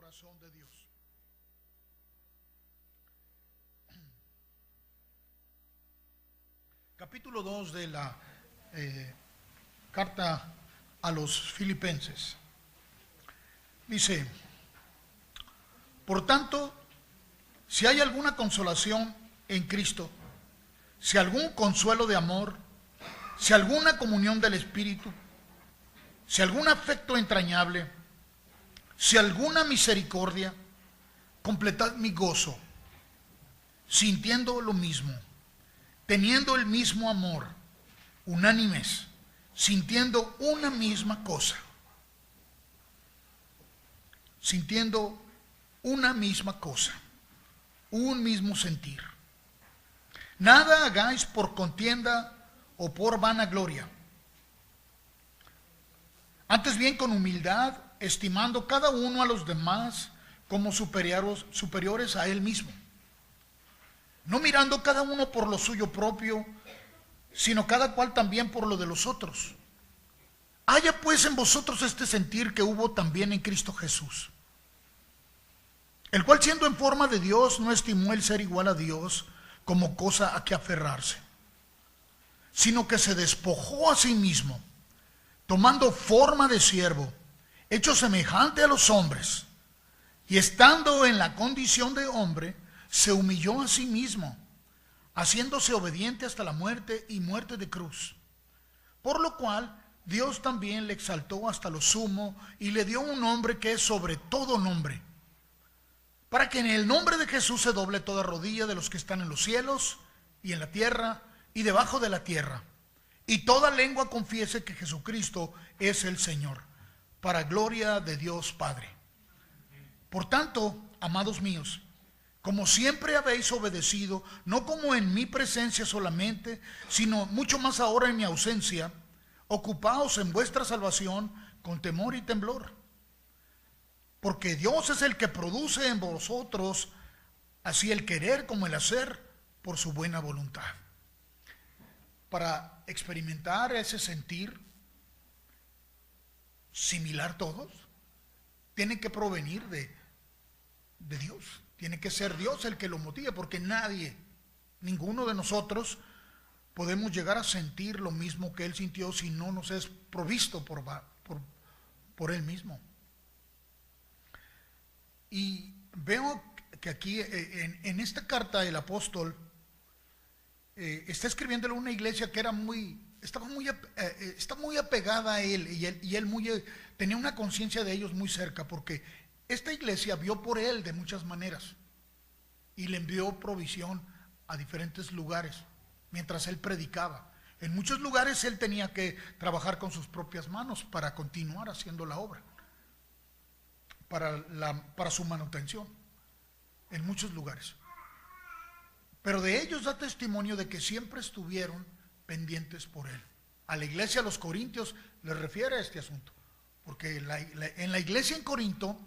corazón de Dios. Capítulo 2 de la carta a los Filipenses. Dice: por tanto, si hay alguna consolación en Cristo, si algún consuelo de amor, si alguna comunión del Espíritu, si algún afecto entrañable, si alguna misericordia, completad mi gozo, sintiendo lo mismo, teniendo el mismo amor, unánimes, sintiendo una misma cosa, sintiendo una misma cosa, un mismo sentir. Nada hagáis por contienda o por vanagloria, antes bien con humildad, estimando cada uno a los demás como superiores a él mismo, no mirando cada uno por lo suyo propio, sino cada cual también por lo de los otros. Haya pues en vosotros este sentir que hubo también en Cristo Jesús, el cual siendo en forma de Dios no estimó el ser igual a Dios como cosa a que aferrarse, sino que se despojó a sí mismo, tomando forma de siervo, hecho semejante a los hombres, y estando en la condición de hombre, se humilló a sí mismo, haciéndose obediente hasta la muerte y muerte de cruz. Por lo cual Dios también le exaltó hasta lo sumo y le dio un nombre que es sobre todo nombre, para que en el nombre de Jesús se doble toda rodilla de los que están en los cielos y en la tierra y debajo de la tierra, y toda lengua confiese que Jesucristo es el Señor, para gloria de Dios Padre. Por tanto, amados míos, como siempre habéis obedecido, no como en mi presencia solamente, sino mucho más ahora en mi ausencia, ocupaos en vuestra salvación con temor y temblor. Porque Dios es el que produce en vosotros así el querer como el hacer por su buena voluntad. Para experimentar ese sentir similar todos, tiene que provenir de Dios. Tiene que ser Dios el que lo motive, porque ninguno de nosotros podemos llegar a sentir lo mismo que Él sintió si no nos es provisto por Él mismo. Y veo que aquí en esta carta el apóstol está escribiéndole a una iglesia que estaba muy apegada a él, y él tenía una conciencia de ellos muy cerca, porque esta iglesia vio por él de muchas maneras y le envió provisión a diferentes lugares mientras él predicaba. En muchos lugares él tenía que trabajar con sus propias manos para continuar haciendo la obra, para su manutención, en muchos lugares. Pero de ellos da testimonio de que siempre estuvieron pendientes por él. A la iglesia, a los corintios, les refiere a este asunto, porque en la iglesia en Corinto,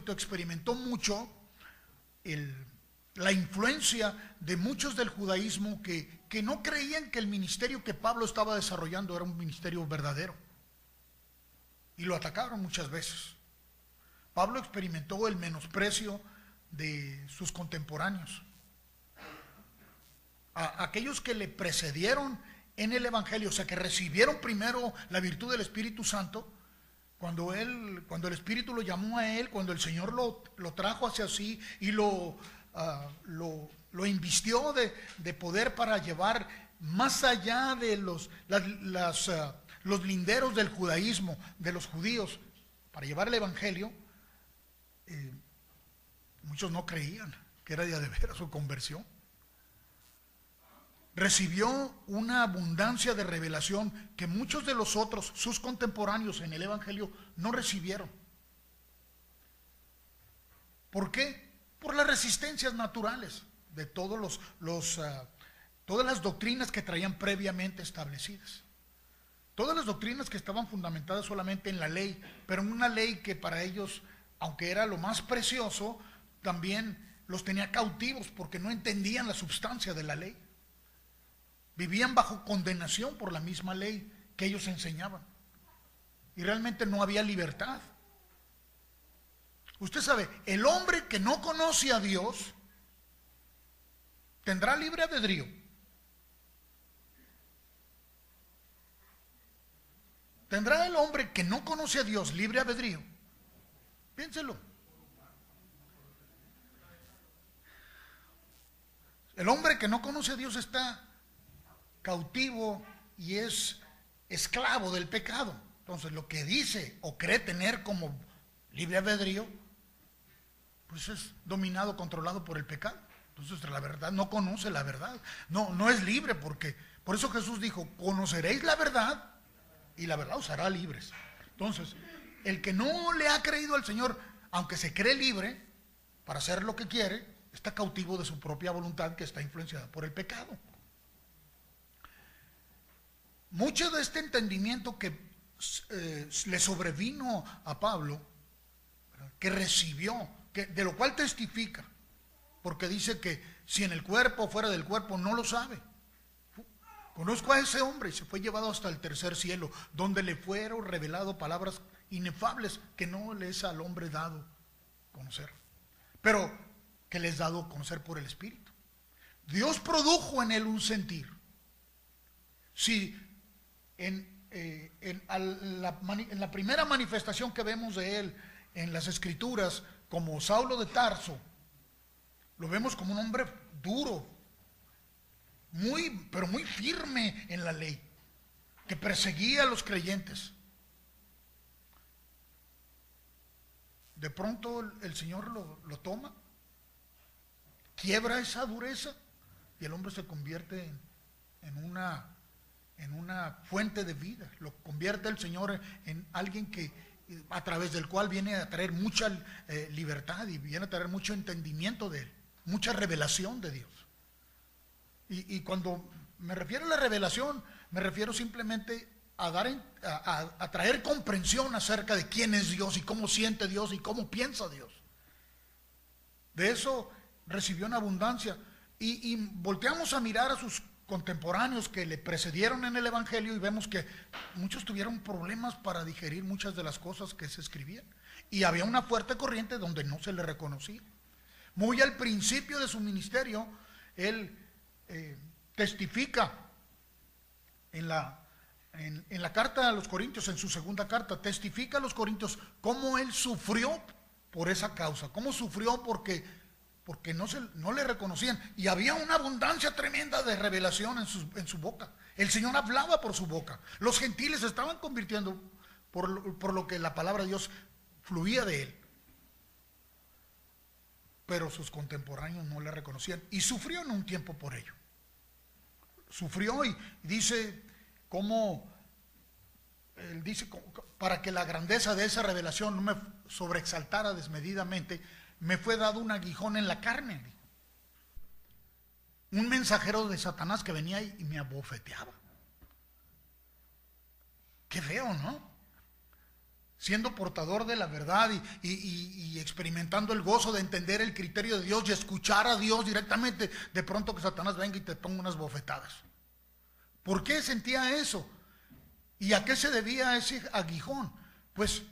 experimentó mucho la influencia de muchos del judaísmo que no creían que el ministerio que Pablo estaba desarrollando era un ministerio verdadero, y lo atacaron muchas veces. Pablo experimentó el menosprecio de sus contemporáneos, a aquellos que le precedieron en el evangelio, o sea, que recibieron primero la virtud del Espíritu Santo. Cuando el Espíritu lo llamó a él, cuando el Señor lo trajo hacia sí y lo invistió de poder para llevar más allá de los linderos del judaísmo, de los judíos, para llevar el evangelio, muchos no creían que era de veras su conversión. Recibió una abundancia de revelación que muchos de los otros, sus contemporáneos en el evangelio, no recibieron. ¿Por qué? Por las resistencias naturales de todas las doctrinas que traían previamente establecidas. Todas las doctrinas que estaban fundamentadas solamente en la ley, pero en una ley que para ellos, aunque era lo más precioso, también los tenía cautivos porque no entendían la substancia de la ley. Vivían bajo condenación por la misma ley que ellos enseñaban, y realmente no había libertad. Usted sabe, el hombre que no conoce a Dios tendrá libre albedrío. ¿Tendrá el hombre que no conoce a Dios libre albedrío? Piénselo. El hombre que no conoce a Dios está cautivo y es esclavo del pecado. Entonces, lo que dice o cree tener como libre albedrío, pues es dominado, controlado por el pecado. Entonces, la verdad, no conoce la verdad. No es libre, porque por eso Jesús dijo, conoceréis la verdad y la verdad os hará libres. Entonces, el que no le ha creído al Señor, aunque se cree libre para hacer lo que quiere, está cautivo de su propia voluntad, que está influenciada por el pecado. Mucho de este entendimiento que le sobrevino a Pablo, que recibió, de lo cual testifica, porque dice que si en el cuerpo o fuera del cuerpo no lo sabe. Conozco a ese hombre y se fue llevado hasta el tercer cielo, donde le fueron reveladas palabras inefables que no le es al hombre dado conocer, pero que les dado a conocer por el Espíritu. Dios produjo en él un sentir. Si en la primera manifestación que vemos de él en las Escrituras, como Saulo de Tarso, lo vemos como un hombre duro, pero muy firme en la ley, que perseguía a los creyentes. De pronto el Señor lo toma, quiebra esa dureza y el hombre se convierte en una fuente de vida. Lo convierte el Señor en alguien a través del cual viene a traer mucha libertad y viene a traer mucho entendimiento de él, mucha revelación de Dios. Y cuando me refiero a la revelación, me refiero simplemente a traer comprensión acerca de quién es Dios y cómo siente Dios y cómo piensa Dios. De eso recibió en abundancia. Y volteamos a mirar a sus contemporáneos que le precedieron en el Evangelio y vemos que muchos tuvieron problemas para digerir muchas de las cosas que se escribían. Y había una fuerte corriente donde no se le reconocía. Muy al principio de su ministerio, él testifica en la carta a los Corintios, en su segunda carta, testifica a los Corintios cómo él sufrió por esa causa, cómo sufrió porque no le reconocían, y había una abundancia tremenda de revelación en su boca. El Señor hablaba por su boca. Los gentiles se estaban convirtiendo por lo que la palabra de Dios fluía de él. Pero sus contemporáneos no le reconocían y sufrió en un tiempo por ello. Sufrió y dice para que la grandeza de esa revelación no me sobreexaltara desmedidamente, me fue dado un aguijón en la carne. Un mensajero de Satanás que venía y me abofeteaba. Qué feo, ¿no? Siendo portador de la verdad y experimentando el gozo de entender el criterio de Dios y escuchar a Dios directamente, de pronto que Satanás venga y te ponga unas bofetadas. ¿Por qué sentía eso? ¿Y a qué se debía ese aguijón? Pues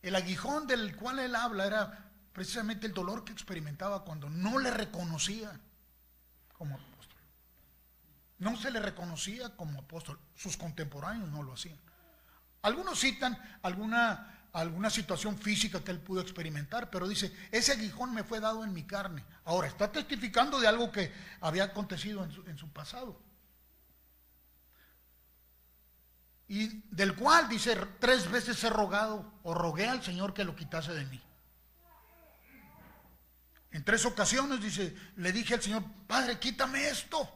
el aguijón del cual él habla era precisamente el dolor que experimentaba cuando no le reconocían como apóstol. No se le reconocía como apóstol. Sus contemporáneos no lo hacían. Algunos citan alguna situación física que él pudo experimentar, pero dice, ese aguijón me fue dado en mi carne. Ahora, está testificando de algo que había acontecido en su pasado. Y del cual, dice, 3 veces he rogado o rogué al Señor que lo quitase de mí. En 3 ocasiones, dice, le dije al Señor, Padre, quítame esto.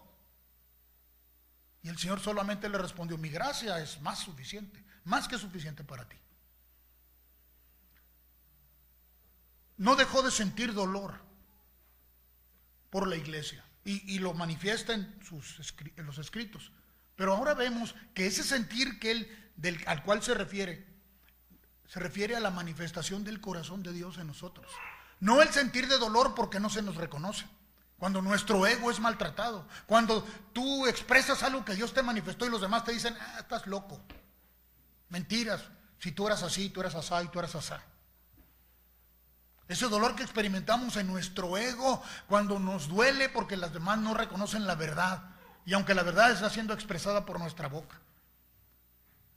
Y el Señor solamente le respondió, mi gracia es más suficiente, más que suficiente para ti. No dejó de sentir dolor por la iglesia y lo manifiesta en los escritos. Pero ahora vemos que ese sentir al cual se refiere a la manifestación del corazón de Dios en nosotros. No el sentir de dolor porque no se nos reconoce. Cuando nuestro ego es maltratado. Cuando tú expresas algo que Dios te manifestó y los demás te dicen, estás loco. Mentiras. Si tú eras así, tú eras asá y tú eras asá. Ese dolor que experimentamos en nuestro ego cuando nos duele porque las demás no reconocen la verdad. Y aunque la verdad está siendo expresada por nuestra boca.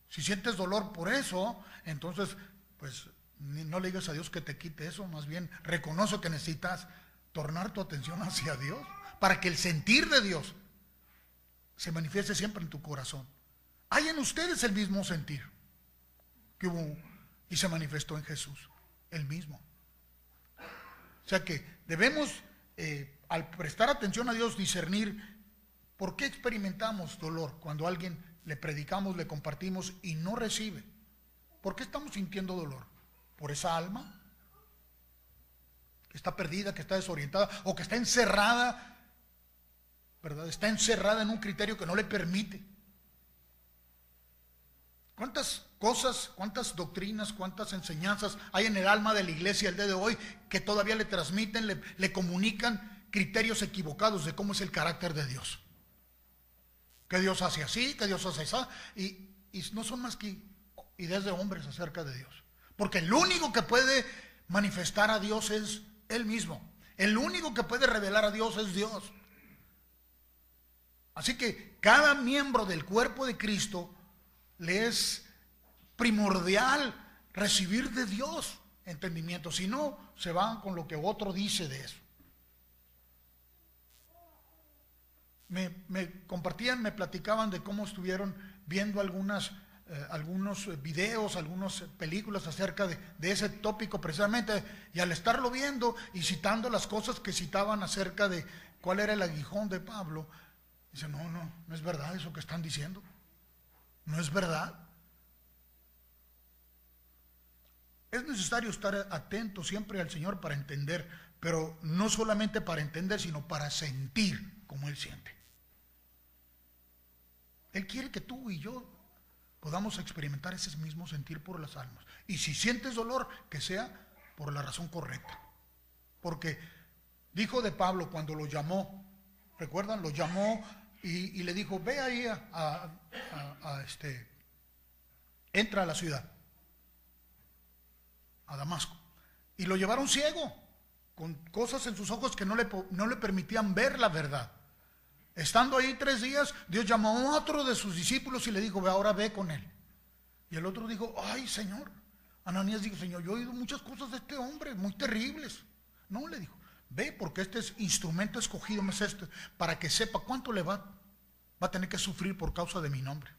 Si sientes dolor por eso, entonces pues no le digas a Dios que te quite eso. Más bien reconoce que necesitas tornar tu atención hacia Dios. Para que el sentir de Dios se manifieste siempre en tu corazón. Hay en ustedes el mismo sentir que hubo y se manifestó en Jesús. El mismo. O sea que debemos, al prestar atención a Dios, discernir por qué experimentamos dolor cuando a alguien le predicamos, le compartimos y no recibe. ¿Por qué estamos sintiendo dolor? ¿Por esa alma que está perdida, que está desorientada o que está encerrada, ¿verdad? Está encerrada en un criterio que no le permite? ¿Cuántas cosas, cuántas doctrinas, cuántas enseñanzas hay en el alma de la iglesia el día de hoy que todavía le transmiten, le comunican criterios equivocados de cómo es el carácter de Dios? Que Dios hace así, que Dios hace así, y no son más que ideas de hombres acerca de Dios. Porque el único que puede manifestar a Dios es Él mismo. El único que puede revelar a Dios es Dios. Así que cada miembro del cuerpo de Cristo le es primordial recibir de Dios entendimiento. Si no, se van con lo que otro dice de eso. Me compartían, me platicaban de cómo estuvieron viendo algunos videos, algunas películas acerca de ese tópico precisamente, y al estarlo viendo y citando las cosas que citaban acerca de cuál era el aguijón de Pablo, dice, no es verdad eso que están diciendo. No es verdad. Es necesario estar atento siempre al Señor para entender, pero no solamente para entender, sino para sentir como Él siente. Él quiere que tú y yo podamos experimentar ese mismo sentir por las almas. Y si sientes dolor, que sea por la razón correcta. Porque dijo de Pablo cuando lo llamó, ¿recuerdan? Lo llamó y le dijo, ve ahí entra a la ciudad, a Damasco. Y lo llevaron ciego, con cosas en sus ojos que no le permitían ver la verdad. Estando ahí 3 días, Dios llamó a otro de sus discípulos y le dijo, ahora ve con él. Y el otro dijo, ay Señor. Ananías dijo, Señor, yo he oído muchas cosas de este hombre, muy terribles. No, le dijo, ve porque este es instrumento escogido, es este, para que sepa cuánto le va a tener que sufrir por causa de mi nombre.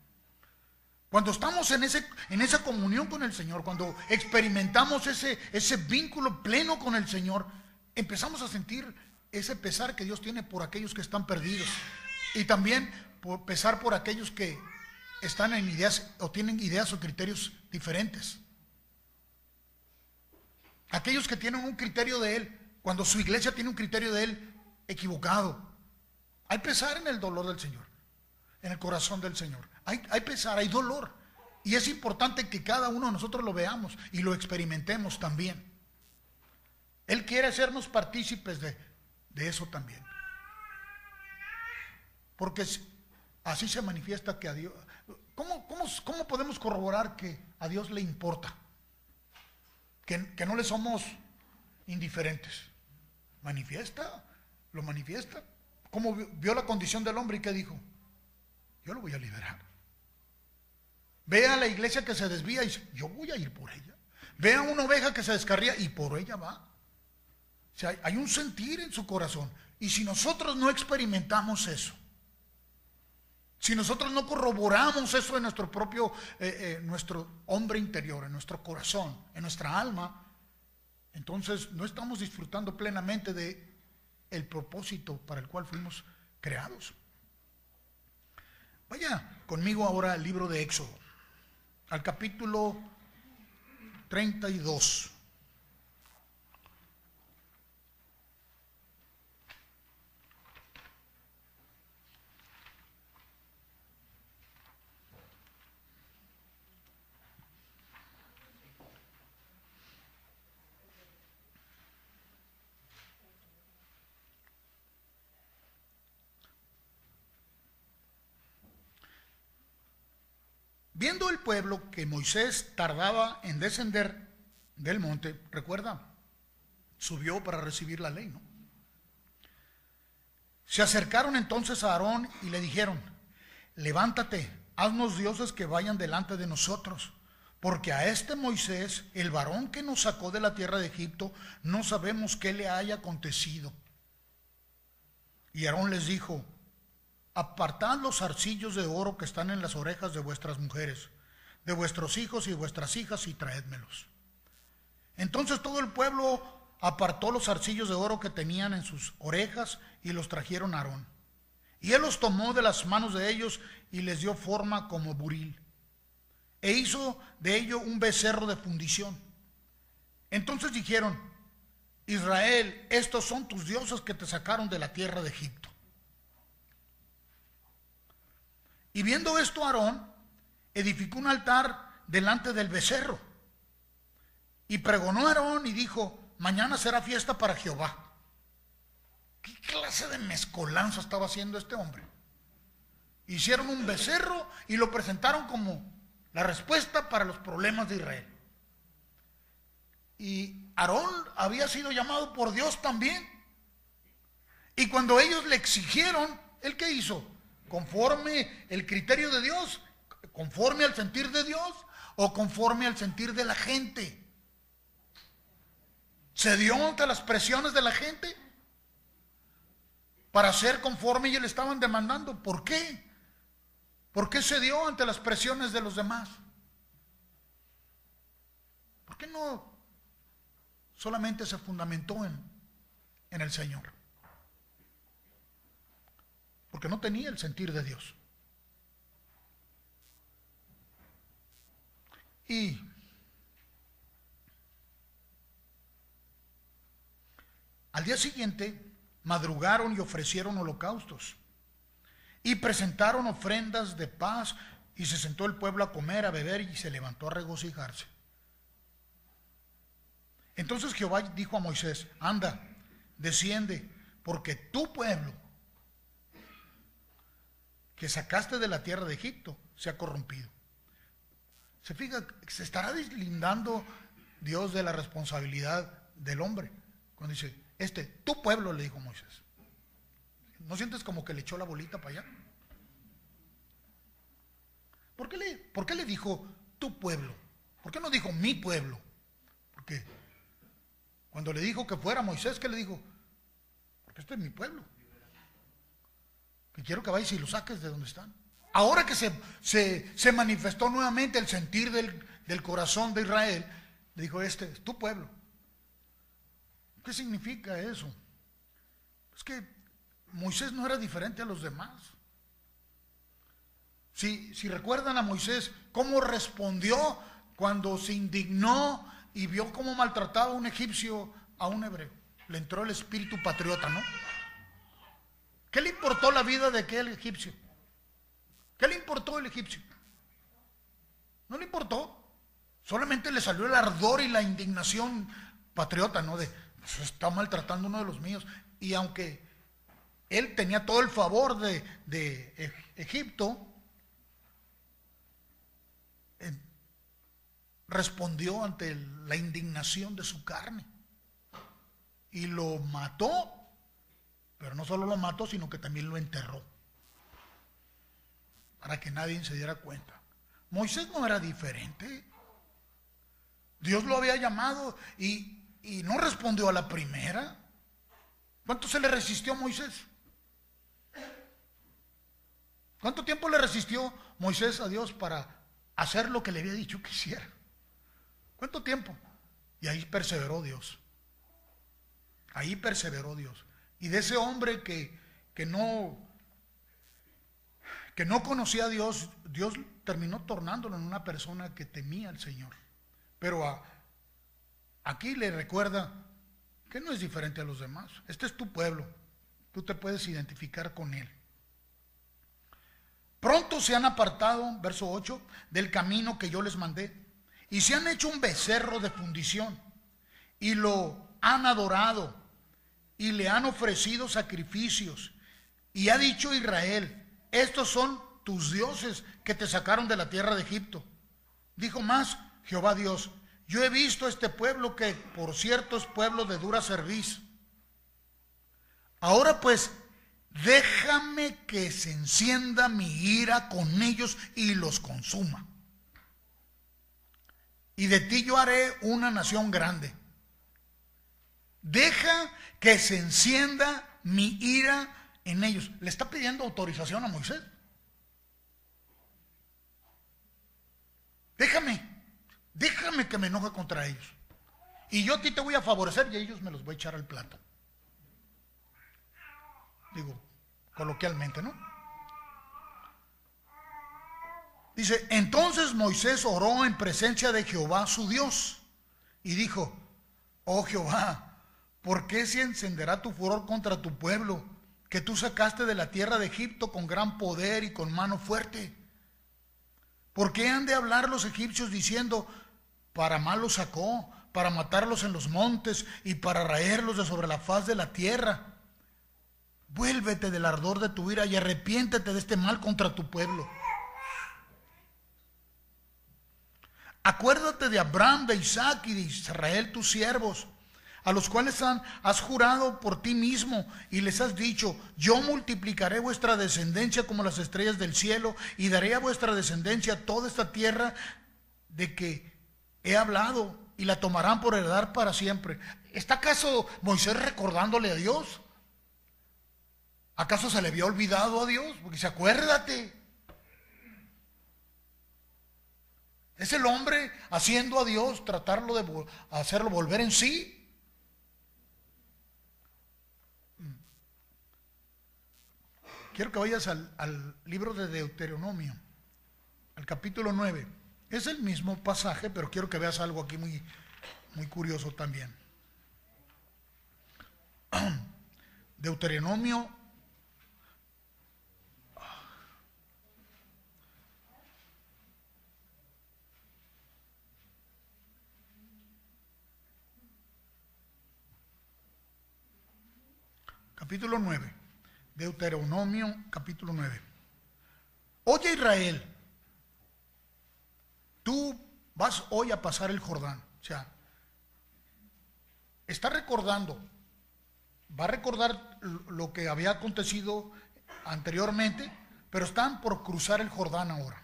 Cuando estamos en esa comunión con el Señor, cuando experimentamos ese vínculo pleno con el Señor, empezamos a sentir ese pesar que Dios tiene por aquellos que están perdidos. Y también pesar por aquellos que están en ideas o tienen ideas o criterios diferentes. Aquellos que tienen un criterio de Él, cuando su iglesia tiene un criterio de Él equivocado. Hay pesar en el dolor del Señor, en el corazón del Señor. Hay pesar, hay dolor. Y es importante que cada uno de nosotros lo veamos y lo experimentemos también. Él quiere hacernos partícipes de eso también. Porque así se manifiesta que a Dios... ¿Cómo podemos corroborar que a Dios le importa? Que no le somos indiferentes. Lo manifiesta. ¿Cómo vio la condición del hombre y qué dijo? Yo lo voy a liberar. Ve a la iglesia que se desvía y dice, yo voy a ir por ella. Ve a una oveja que se descarría y por ella va. O sea, hay un sentir en su corazón. Y si nosotros no experimentamos eso, si nosotros no corroboramos eso en nuestro propio, nuestro hombre interior, en nuestro corazón, en nuestra alma, entonces no estamos disfrutando plenamente de el propósito para el cual fuimos creados. Vaya conmigo ahora al libro de Éxodo, al capítulo 32. Viendo el pueblo que Moisés tardaba en descender del monte, ¿recuerda? subió para recibir la ley, ¿no? Se acercaron entonces a Aarón y le dijeron: levántate, haznos dioses que vayan delante de nosotros, porque a este Moisés, el varón que nos sacó de la tierra de Egipto, no sabemos qué le haya acontecido. Y Aarón les dijo: apartad los zarcillos de oro que están en las orejas de vuestras mujeres, de vuestros hijos y vuestras hijas, y traédmelos. Entonces todo el pueblo apartó los zarcillos de oro que tenían en sus orejas y los trajeron a Aarón. Y él los tomó de las manos de ellos y les dio forma como buril, e hizo de ello un becerro de fundición. Entonces dijeron: Israel, estos son tus dioses que te sacaron de la tierra de Egipto. Y viendo esto, Aarón edificó un altar delante del becerro. Y pregonó a Aarón y dijo: mañana será fiesta para Jehová. ¿Qué clase de mezcolanza estaba haciendo este hombre? Hicieron un becerro y lo presentaron como la respuesta para los problemas de Israel. Y Aarón había sido llamado por Dios también. Y cuando ellos le exigieron, ¿él qué hizo? Conforme el criterio de Dios, conforme al sentir de Dios o conforme al sentir de la gente. ¿Se dio ante las presiones de la gente para ser conforme y le estaban demandando? ¿Por qué? ¿Por qué se dio ante las presiones de los demás? ¿Por qué no solamente se fundamentó en el Señor? Porque no tenía el sentir de Dios. Y al día siguiente madrugaron y ofrecieron holocaustos y presentaron ofrendas de paz, y se sentó el pueblo a comer, a beber, y se levantó a regocijarse. Entonces Jehová dijo a Moisés: anda, desciende, porque tu pueblo que sacaste de la tierra de Egipto se ha corrompido. Se fija, se estará deslindando Dios de la responsabilidad del hombre cuando dice: tu pueblo, le dijo Moisés. ¿No sientes como que le echó la bolita para allá? ¿Por qué le dijo tu pueblo? ¿Por qué no dijo mi pueblo? Porque cuando le dijo que fuera Moisés, ¿qué le dijo? Porque este es mi pueblo, que quiero que vayas y lo saques de donde están. Ahora que se manifestó nuevamente el sentir del corazón de Israel, le dijo: este es tu pueblo. ¿Qué significa eso? Es que Moisés no era diferente a los demás. Si recuerdan a Moisés, cómo respondió cuando se indignó y vio cómo maltrataba a un egipcio a un hebreo. Le entró el espíritu patriota, ¿no? ¿Qué le importó la vida de aquel egipcio? ¿Qué le importó el egipcio? No le importó. Solamente le salió el ardor y la indignación patriota, ¿no? De: pues está maltratando a uno de los míos. Y aunque él tenía todo el favor de Egipto, respondió ante la indignación de su carne y lo mató. Pero no solo lo mató, sino que también lo enterró, para que nadie se diera cuenta. Moisés no era diferente. Dios lo había llamado y no respondió a la primera. ¿Cuánto se le resistió a Moisés? ¿Cuánto tiempo le resistió Moisés a Dios para hacer lo que le había dicho que hiciera? ¿Cuánto tiempo? Y ahí perseveró Dios. Ahí perseveró Dios. Y de ese hombre que no conocía a Dios, Dios terminó tornándolo en una persona que temía al Señor. Pero aquí le recuerda que no es diferente a los demás. Este es tu pueblo. Tú te puedes identificar con él. Pronto se han apartado, verso 8, del camino que yo les mandé, y se han hecho un becerro de fundición, y lo han adorado, y le han ofrecido sacrificios. Y ha dicho Israel: estos son tus dioses que te sacaron de la tierra de Egipto. Dijo más Jehová Dios: yo he visto este pueblo que por cierto es pueblo de dura cerviz. Ahora pues, déjame que se encienda mi ira con ellos y los consuma. Y de ti yo haré una nación grande. Deja que se encienda mi ira en ellos. Le está pidiendo autorización a Moisés. Déjame que me enoje contra ellos. Y yo a ti te voy a favorecer y a ellos me los voy a echar al plato. Digo, coloquialmente, ¿no? Dice, entonces Moisés oró en presencia de Jehová su Dios y dijo, oh Jehová, ¿por qué se encenderá tu furor contra tu pueblo, que tú sacaste de la tierra de Egipto con gran poder y con mano fuerte? ¿Por qué han de hablar los egipcios diciendo, para mal los sacó, para matarlos en los montes y para raerlos de sobre la faz de la tierra? Vuélvete del ardor de tu ira y arrepiéntete de este mal contra tu pueblo. Acuérdate de Abraham, de Isaac y de Israel tus siervos, a los cuales has jurado por ti mismo y les has dicho, yo multiplicaré vuestra descendencia como las estrellas del cielo y daré a vuestra descendencia toda esta tierra de que he hablado y la tomarán por heredad para siempre. ¿Está acaso Moisés recordándole a Dios? ¿Acaso se le había olvidado a Dios? Porque dice, acuérdate. Es el hombre haciendo a Dios, tratarlo de hacerlo volver en sí. Quiero que vayas al libro de Deuteronomio, al capítulo 9. Es el mismo pasaje, pero quiero que veas algo aquí muy, muy curioso también. Deuteronomio capítulo 9. Deuteronomio capítulo 9. Oye Israel, tú vas hoy a pasar el Jordán. O sea, está recordando, va a recordar lo que había acontecido anteriormente, pero están por cruzar el Jordán ahora,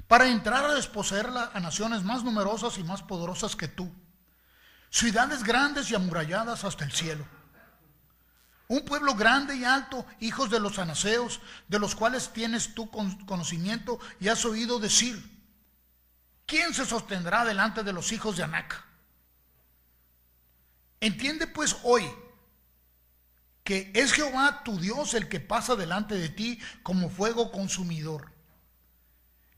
para entrar a desposeerla a naciones más numerosas y más poderosas que tú, ciudades grandes y amuralladas hasta el cielo. Un pueblo grande y alto, hijos de los anaseos, de los cuales tienes tú conocimiento y has oído decir, ¿quién se sostendrá delante de los hijos de Anac? Entiende pues hoy que es Jehová tu Dios el que pasa delante de ti como fuego consumidor,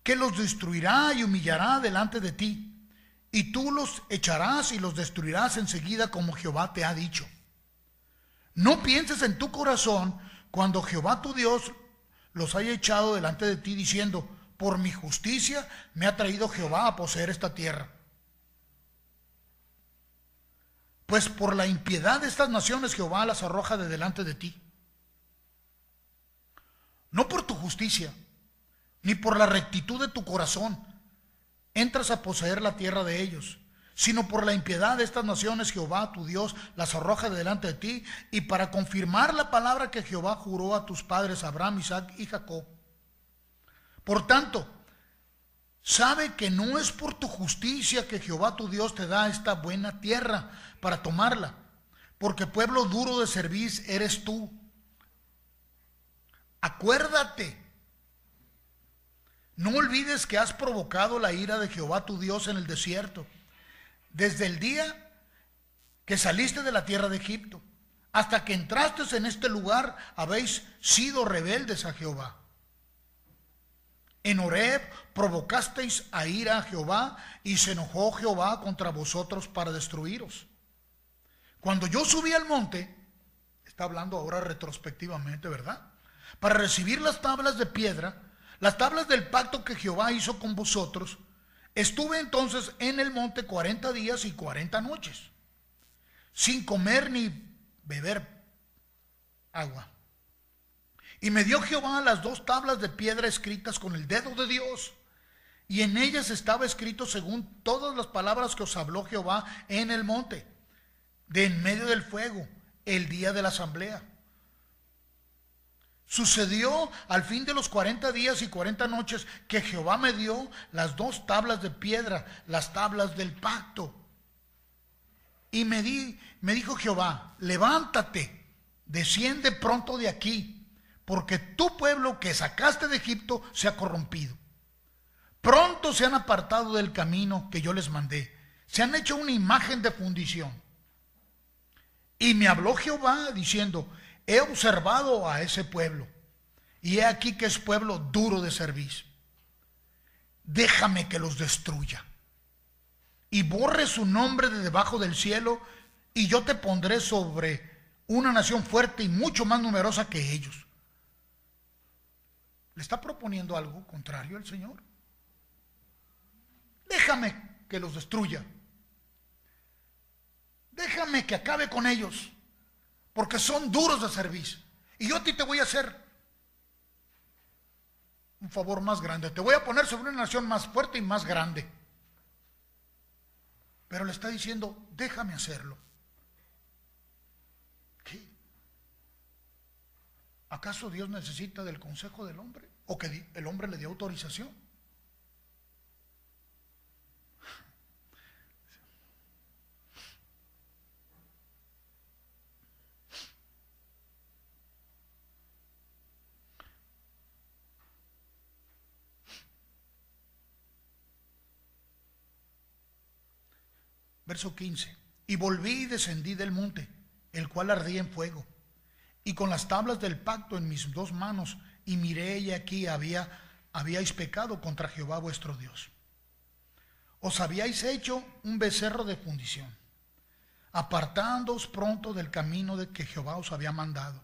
que los destruirá y humillará delante de ti, y tú los echarás y los destruirás enseguida como Jehová te ha dicho. No pienses en tu corazón cuando Jehová tu Dios los haya echado delante de ti diciendo, por mi justicia me ha traído Jehová a poseer esta tierra. Pues por la impiedad de estas naciones Jehová las arroja de delante de ti. No por tu justicia, ni por la rectitud de tu corazón, entras a poseer la tierra de ellos, sino por la impiedad de estas naciones Jehová tu Dios las arroja de delante de ti, y para confirmar la palabra que Jehová juró a tus padres Abraham, Isaac y Jacob. Por tanto, sabe que no es por tu justicia que Jehová tu Dios te da esta buena tierra para tomarla, porque pueblo duro de cerviz eres tú. Acuérdate, no olvides que has provocado la ira de Jehová tu Dios en el desierto, desde el día que saliste de la tierra de Egipto, hasta que entraste en este lugar, habéis sido rebeldes a Jehová. En Horeb provocasteis a ira a Jehová, y se enojó Jehová contra vosotros para destruiros. Cuando yo subí al monte, está hablando ahora retrospectivamente, ¿verdad? Para recibir las tablas de piedra, las tablas del pacto que Jehová hizo con vosotros, estuve entonces en el monte 40 días y 40 noches, sin comer ni beber agua. Y me dio Jehová las 2 tablas de piedra escritas con el dedo de Dios, y en ellas estaba escrito según todas las palabras que os habló Jehová en el monte, de en medio del fuego, el día de la asamblea. Sucedió al fin de los 40 días y 40 noches que Jehová me dio las 2 tablas de piedra, las tablas del pacto. Y me dijo Jehová, levántate, desciende pronto de aquí, porque tu pueblo que sacaste de Egipto se ha corrompido. Pronto se han apartado del camino que yo les mandé, se han hecho una imagen de fundición. Y me habló Jehová diciendo, he observado a ese pueblo, y he aquí que es pueblo duro de servicio. Déjame que los destruya, y borre su nombre de debajo del cielo, y yo te pondré sobre una nación fuerte y mucho más numerosa que ellos. ¿Le está proponiendo algo contrario al Señor? Déjame que los destruya. Déjame que acabe con ellos, porque son duros de servicio. Y yo a ti te voy a hacer un favor más grande. Te voy a poner sobre una nación más fuerte y más grande. Pero le está diciendo, déjame hacerlo. ¿Qué? ¿Acaso Dios necesita del consejo del hombre? ¿O que el hombre le dio autorización? Verso 15. Y volví y descendí del monte, el cual ardía en fuego, y con las tablas del pacto en mis 2 manos, y miré, y aquí habíais pecado contra Jehová vuestro Dios. Os habíais hecho un becerro de fundición, apartándoos pronto del camino de que Jehová os había mandado.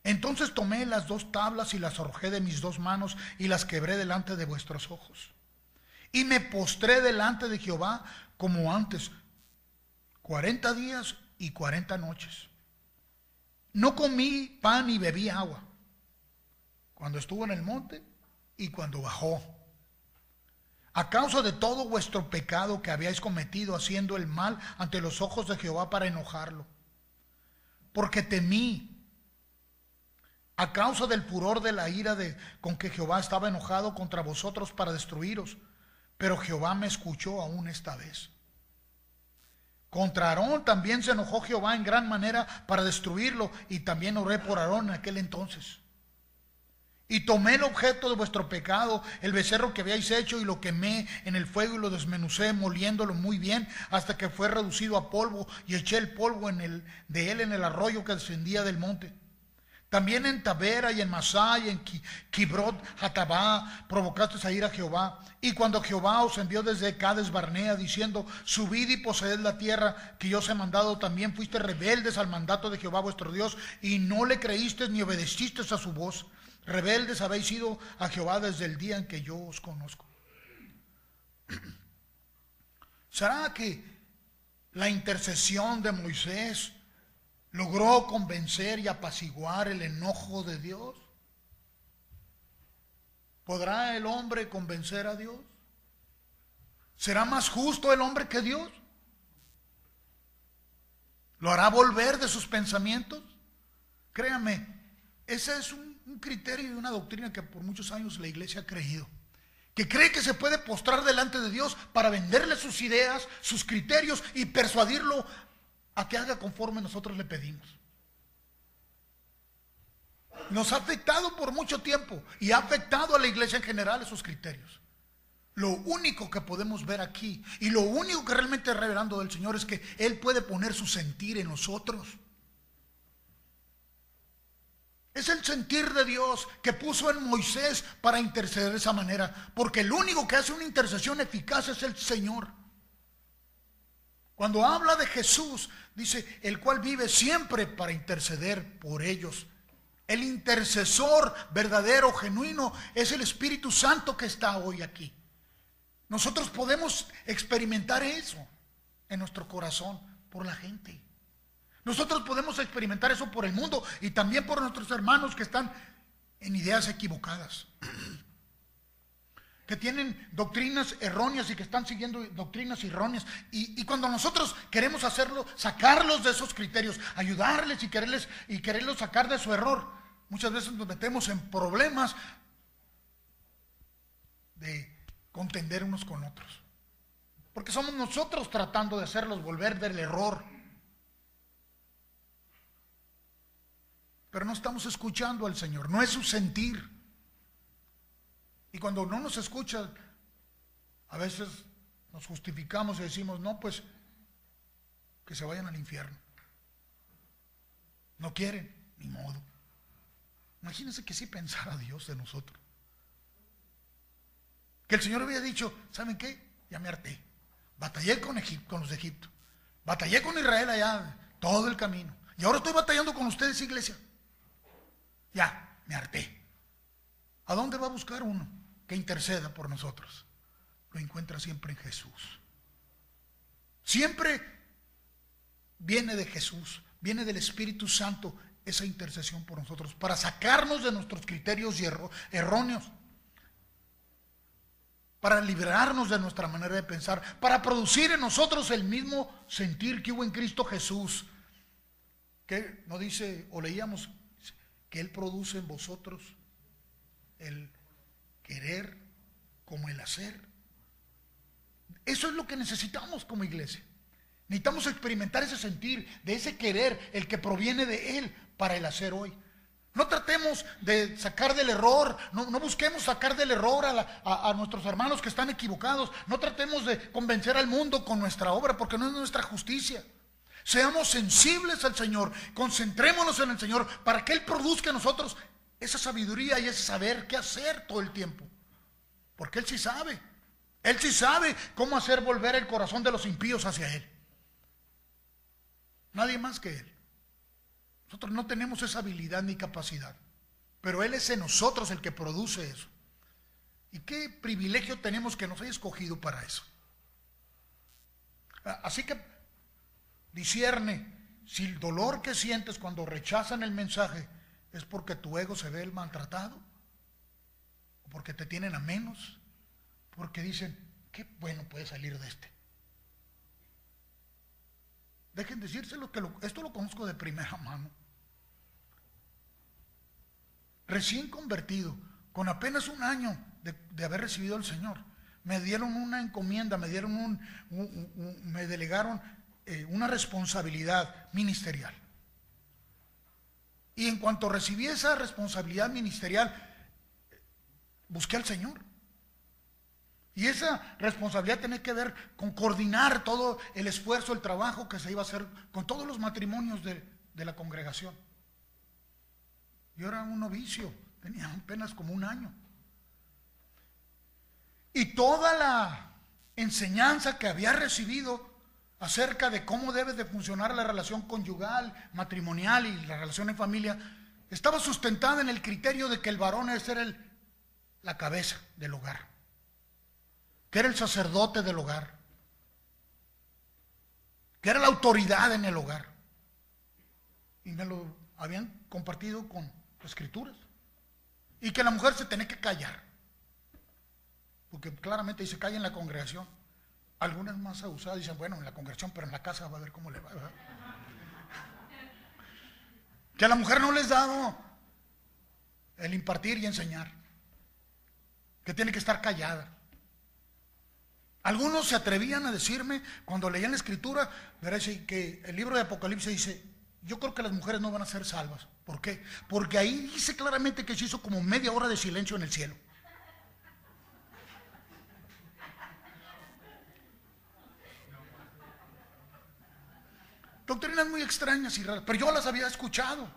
Entonces tomé las 2 tablas y las arrojé de mis 2 manos y las quebré delante de vuestros ojos. Y me postré delante de Jehová como antes, 40 días y 40 noches. No comí pan ni bebí agua, cuando estuvo en el monte y cuando bajó, a causa de todo vuestro pecado que habíais cometido haciendo el mal ante los ojos de Jehová para enojarlo. Porque temí, a causa del furor de la ira con que Jehová estaba enojado contra vosotros para destruiros. Pero Jehová me escuchó aún esta vez. Contra Aarón también se enojó Jehová en gran manera para destruirlo, y también oré por Aarón en aquel entonces. Y tomé el objeto de vuestro pecado, el becerro que habíais hecho, y lo quemé en el fuego y lo desmenucé, moliéndolo muy bien, hasta que fue reducido a polvo, y eché el polvo de él en el arroyo que descendía del monte. También en Tabera y en Masá y en Kibrot Hatabá provocasteis a ir a Jehová. Y cuando Jehová os envió desde Cades Barnea diciendo, subid y poseed la tierra que yo os he mandado, también fuiste rebeldes al mandato de Jehová vuestro Dios, y no le creísteis ni obedecisteis a su voz. Rebeldes habéis sido a Jehová desde el día en que yo os conozco. ¿Será que la intercesión de Moisés logró convencer y apaciguar el enojo de Dios? ¿Podrá el hombre convencer a Dios? ¿Será más justo el hombre que Dios? ¿Lo hará volver de sus pensamientos? Créame, ese es un criterio y una doctrina que por muchos años la iglesia ha creído. Que cree que se puede postrar delante de Dios para venderle sus ideas, sus criterios y persuadirlo a que haga conforme nosotros le pedimos. Nos ha afectado por mucho tiempo y ha afectado a la iglesia en general esos criterios. Lo único que podemos ver aquí y lo único que realmente es revelando del Señor es que Él puede poner su sentir en nosotros. Es el sentir de Dios que puso en Moisés para interceder de esa manera, porque el único que hace una intercesión eficaz es el Señor. Cuando habla de Jesús, dice, el cual vive siempre para interceder por ellos. El intercesor verdadero, genuino, es el Espíritu Santo que está hoy aquí. Nosotros podemos experimentar eso en nuestro corazón por la gente. Nosotros podemos experimentar eso por el mundo y también por nuestros hermanos que están en ideas equivocadas. que tienen doctrinas erróneas y que están siguiendo doctrinas erróneas. Y cuando nosotros queremos hacerlo, sacarlos de esos criterios, ayudarles y quererlos sacar de su error, muchas veces nos metemos en problemas de contender unos con otros. Porque somos nosotros tratando de hacerlos volver del error. Pero no estamos escuchando al Señor, no es su sentir. Y cuando no nos escucha, a veces nos justificamos y decimos, no, pues que se vayan al infierno. No quieren, ni modo. Imagínense que sí pensara Dios de nosotros. Que el Señor había dicho, ¿saben qué? Ya me harté. Batallé con los de Egipto. Batallé con Israel allá todo el camino. Y ahora estoy batallando con ustedes, iglesia. Ya, me harté. ¿A dónde va a buscar uno que interceda por nosotros? Lo encuentra siempre en Jesús. Siempre viene de Jesús, viene del Espíritu Santo esa intercesión por nosotros, para sacarnos de nuestros criterios erróneos, para liberarnos de nuestra manera de pensar, para producir en nosotros el mismo sentir que hubo en Cristo Jesús, que nos dice, o leíamos, que Él produce en vosotros el querer como el hacer. Eso es lo que necesitamos como iglesia. Necesitamos experimentar ese sentir, de ese querer, el que proviene de Él para el hacer hoy. No tratemos de sacar del error, no busquemos sacar del error a nuestros hermanos que están equivocados. No tratemos de convencer al mundo con nuestra obra, porque no es nuestra justicia. Seamos sensibles al Señor, concentrémonos en el Señor para que Él produzca en nosotros esa sabiduría y ese saber qué hacer todo el tiempo. Porque Él sí sabe cómo hacer volver el corazón de los impíos hacia Él. Nadie más que Él. Nosotros no tenemos esa habilidad ni capacidad, pero Él es en nosotros el que produce eso. Y qué privilegio tenemos que nos haya escogido para eso. Así que discierne si el dolor que sientes cuando rechazan el mensaje es porque tu ego se ve maltratado, o porque te tienen a menos, porque dicen, qué bueno puede salir de este. Dejen decírselo, que esto lo conozco de primera mano. Recién convertido, con apenas un año de haber recibido al Señor, me dieron una encomienda, me delegaron una responsabilidad ministerial. Y en cuanto recibí esa responsabilidad ministerial, busqué al Señor. Y esa responsabilidad tenía que ver con coordinar todo el esfuerzo, el trabajo que se iba a hacer con todos los matrimonios de la congregación. Yo era un novicio, tenía apenas como un año. Y toda la enseñanza que había recibido acerca de cómo debe de funcionar la relación conyugal, matrimonial y la relación en familia, estaba sustentada en el criterio de que el varón es ser la cabeza del hogar, que era el sacerdote del hogar, que era la autoridad en el hogar. Y me lo habían compartido con escrituras. Y que la mujer se tenía que callar, porque claramente dice, calla en la congregación. Algunas más abusadas dicen, bueno, en la congregación, pero en la casa va a ver cómo le va, ¿verdad? Que a la mujer no les dado el impartir y enseñar, que tiene que estar callada. Algunos se atrevían a decirme, cuando leían la escritura, verás que el libro de Apocalipsis dice, yo creo que las mujeres no van a ser salvas. ¿Por qué? Porque ahí dice claramente que se hizo como media hora de silencio en el cielo. Doctrinas muy extrañas y raras, pero yo las había escuchado.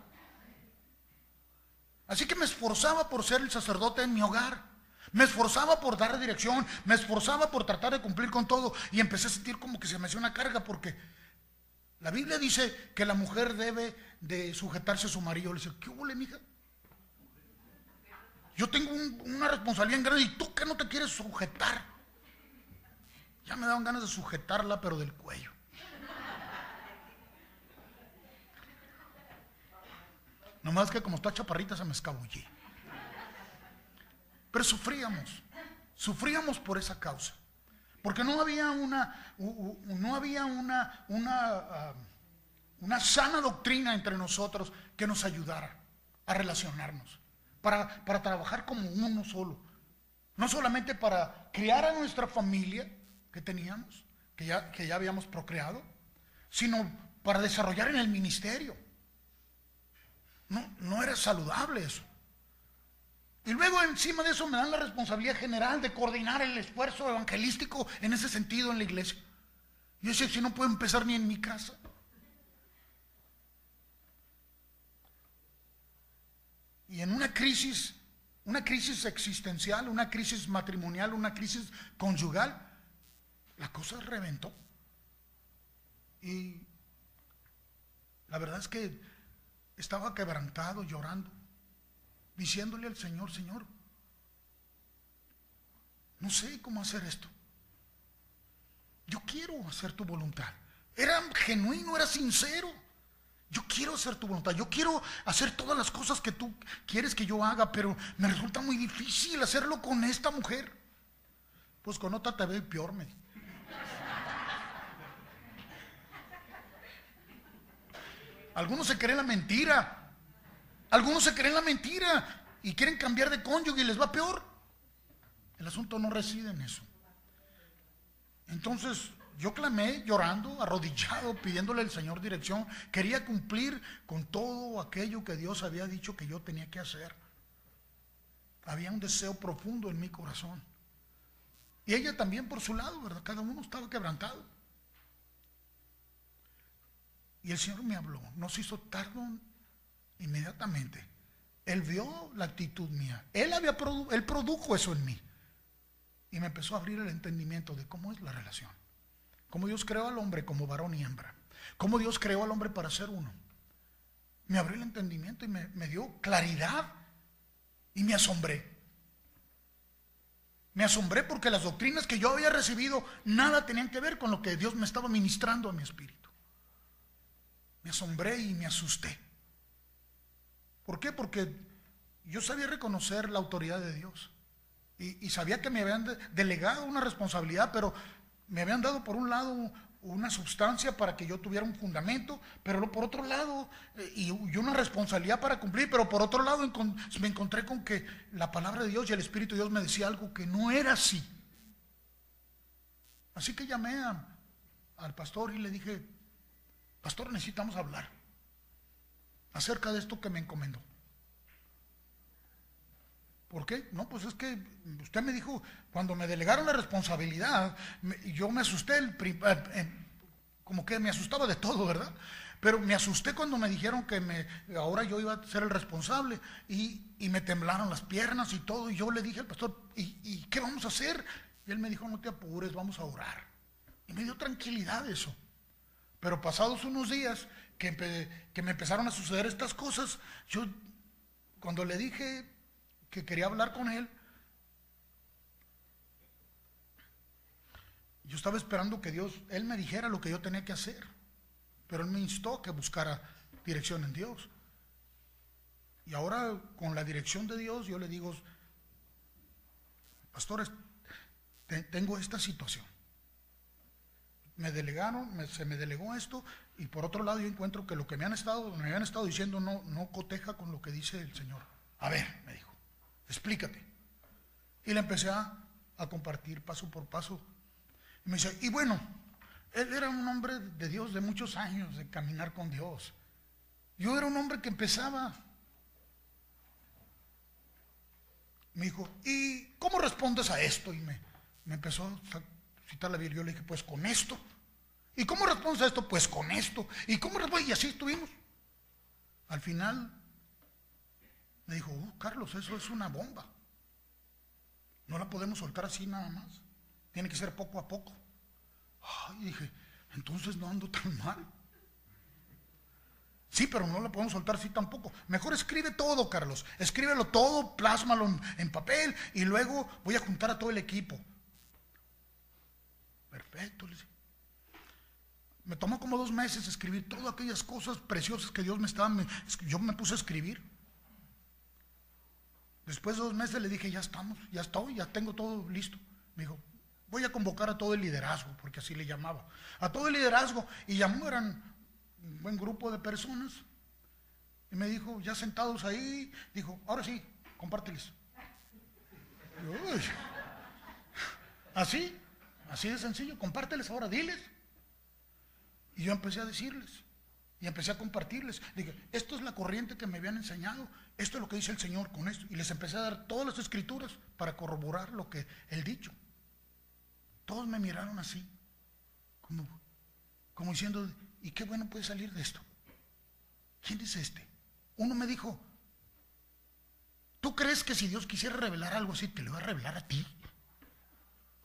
Así que me esforzaba por ser el sacerdote en mi hogar. Me esforzaba por dar dirección, me esforzaba por tratar de cumplir con todo. Y empecé a sentir como que se me hacía una carga, porque la Biblia dice que la mujer debe de sujetarse a su marido. Le dice, ¿qué hubo, mija? Yo tengo una responsabilidad grande y tú que no te quieres sujetar. Ya me daban ganas de sujetarla, pero del cuello. Nomás que como está chaparrita se me escabullí. Pero sufríamos Sufríamos por esa causa. Porque no había una sana doctrina entre nosotros que nos ayudara a relacionarnos, para trabajar como uno solo. No solamente para criar a nuestra familia que teníamos, que ya habíamos procreado, sino para desarrollar en el ministerio. No era saludable eso. Y luego encima de eso me dan la responsabilidad general de coordinar el esfuerzo evangelístico en ese sentido en la iglesia. Yo decía, si no puedo empezar ni en mi casa. Y en una crisis existencial, una crisis matrimonial, una crisis conyugal, la cosa reventó. Y la verdad es que estaba quebrantado, llorando, diciéndole al Señor, Señor, no sé cómo hacer esto. Yo quiero hacer tu voluntad. Era genuino, era sincero. Yo quiero hacer tu voluntad. Yo quiero hacer todas las cosas que tú quieres que yo haga, pero me resulta muy difícil hacerlo con esta mujer. Pues con otra te ve peor, me dijo. Algunos se creen la mentira. Algunos se creen la mentira y quieren cambiar de cónyuge y les va peor. El asunto no reside en eso. Entonces yo clamé llorando, arrodillado, pidiéndole al Señor dirección. Quería cumplir con todo aquello que Dios había dicho que yo tenía que hacer. Había un deseo profundo en mi corazón. Y ella también por su lado, ¿verdad? Cada uno estaba quebrantado. Y el Señor me habló, no se hizo tardo inmediatamente. Él vio la actitud mía. Él produjo eso en mí. Y me empezó a abrir el entendimiento de cómo es la relación. Cómo Dios creó al hombre como varón y hembra. Cómo Dios creó al hombre para ser uno. Me abrió el entendimiento y me dio claridad. Y me asombré. Me asombré porque las doctrinas que yo había recibido nada tenían que ver con lo que Dios me estaba ministrando a mi espíritu. Me asombré y me asusté. ¿Por qué? Porque yo sabía reconocer la autoridad de Dios. Y sabía que me habían delegado una responsabilidad, pero me habían dado por un lado una sustancia para que yo tuviera un fundamento, pero por otro lado, y una responsabilidad para cumplir, pero por otro lado me encontré con que la palabra de Dios y el Espíritu de Dios me decía algo que no era así. Así que llamé al pastor y le dije, pastor, necesitamos hablar acerca de esto que me encomendó. ¿Por qué? No, pues es que usted me dijo, cuando me delegaron la responsabilidad, yo me asusté, como que me asustaba de todo, ¿verdad? Pero me asusté cuando me dijeron que ahora yo iba a ser el responsable y me temblaron las piernas y todo. Y yo le dije al pastor, ¿y qué vamos a hacer? Y él me dijo, no te apures, vamos a orar. Y me dio tranquilidad eso. Pero pasados unos días que me empezaron a suceder estas cosas, yo cuando le dije que quería hablar con él, yo estaba esperando que él me dijera lo que yo tenía que hacer, pero él me instó a que buscara dirección en Dios. Y ahora con la dirección de Dios yo le digo, pastores, tengo esta situación. Me delegaron, se me delegó esto, y por otro lado yo encuentro que lo que me habían estado diciendo no coteja con lo que dice el Señor. A ver, me dijo, explícate. Y le empecé a compartir paso por paso. Y me dice, y bueno, él era un hombre de Dios de muchos años, de caminar con Dios. Yo era un hombre que empezaba. Me dijo, ¿y cómo respondes a esto? Y me empezó a citar la Biblia. Yo le dije, pues con esto. ¿Y cómo respondes a esto? Pues con esto. ¿Y cómo respondes? Y así estuvimos. Al final me dijo, Carlos, eso es una bomba. No la podemos soltar así nada más. Tiene que ser poco a poco. Y dije, entonces no ando tan mal. Sí, pero no la podemos soltar así tampoco. Mejor escribe todo, Carlos. Escríbelo todo, plásmalo en papel y luego voy a juntar a todo el equipo. Perfecto, le dije. Me tomó como 2 meses escribir todas aquellas cosas preciosas que Dios me estaba. Yo me puse a escribir. Después de 2 meses le dije, ya estamos, ya estoy, ya tengo todo listo. Me dijo, voy a convocar a todo el liderazgo, porque así le llamaba, a todo el liderazgo. Y llamó, eran un buen grupo de personas. Y me dijo, ya sentados ahí, dijo, ahora sí, compárteles. Uy. Así de sencillo, compárteles ahora, diles. Y yo empecé a decirles, y empecé a compartirles. Dije, esto es la corriente que me habían enseñado, esto es lo que dice el Señor con esto. Y les empecé a dar todas las escrituras para corroborar lo que Él dicho. Todos me miraron así, como diciendo, ¿y qué bueno puede salir de esto? ¿Quién es este? Uno me dijo, ¿tú crees que si Dios quisiera revelar algo así, te lo va a revelar a ti?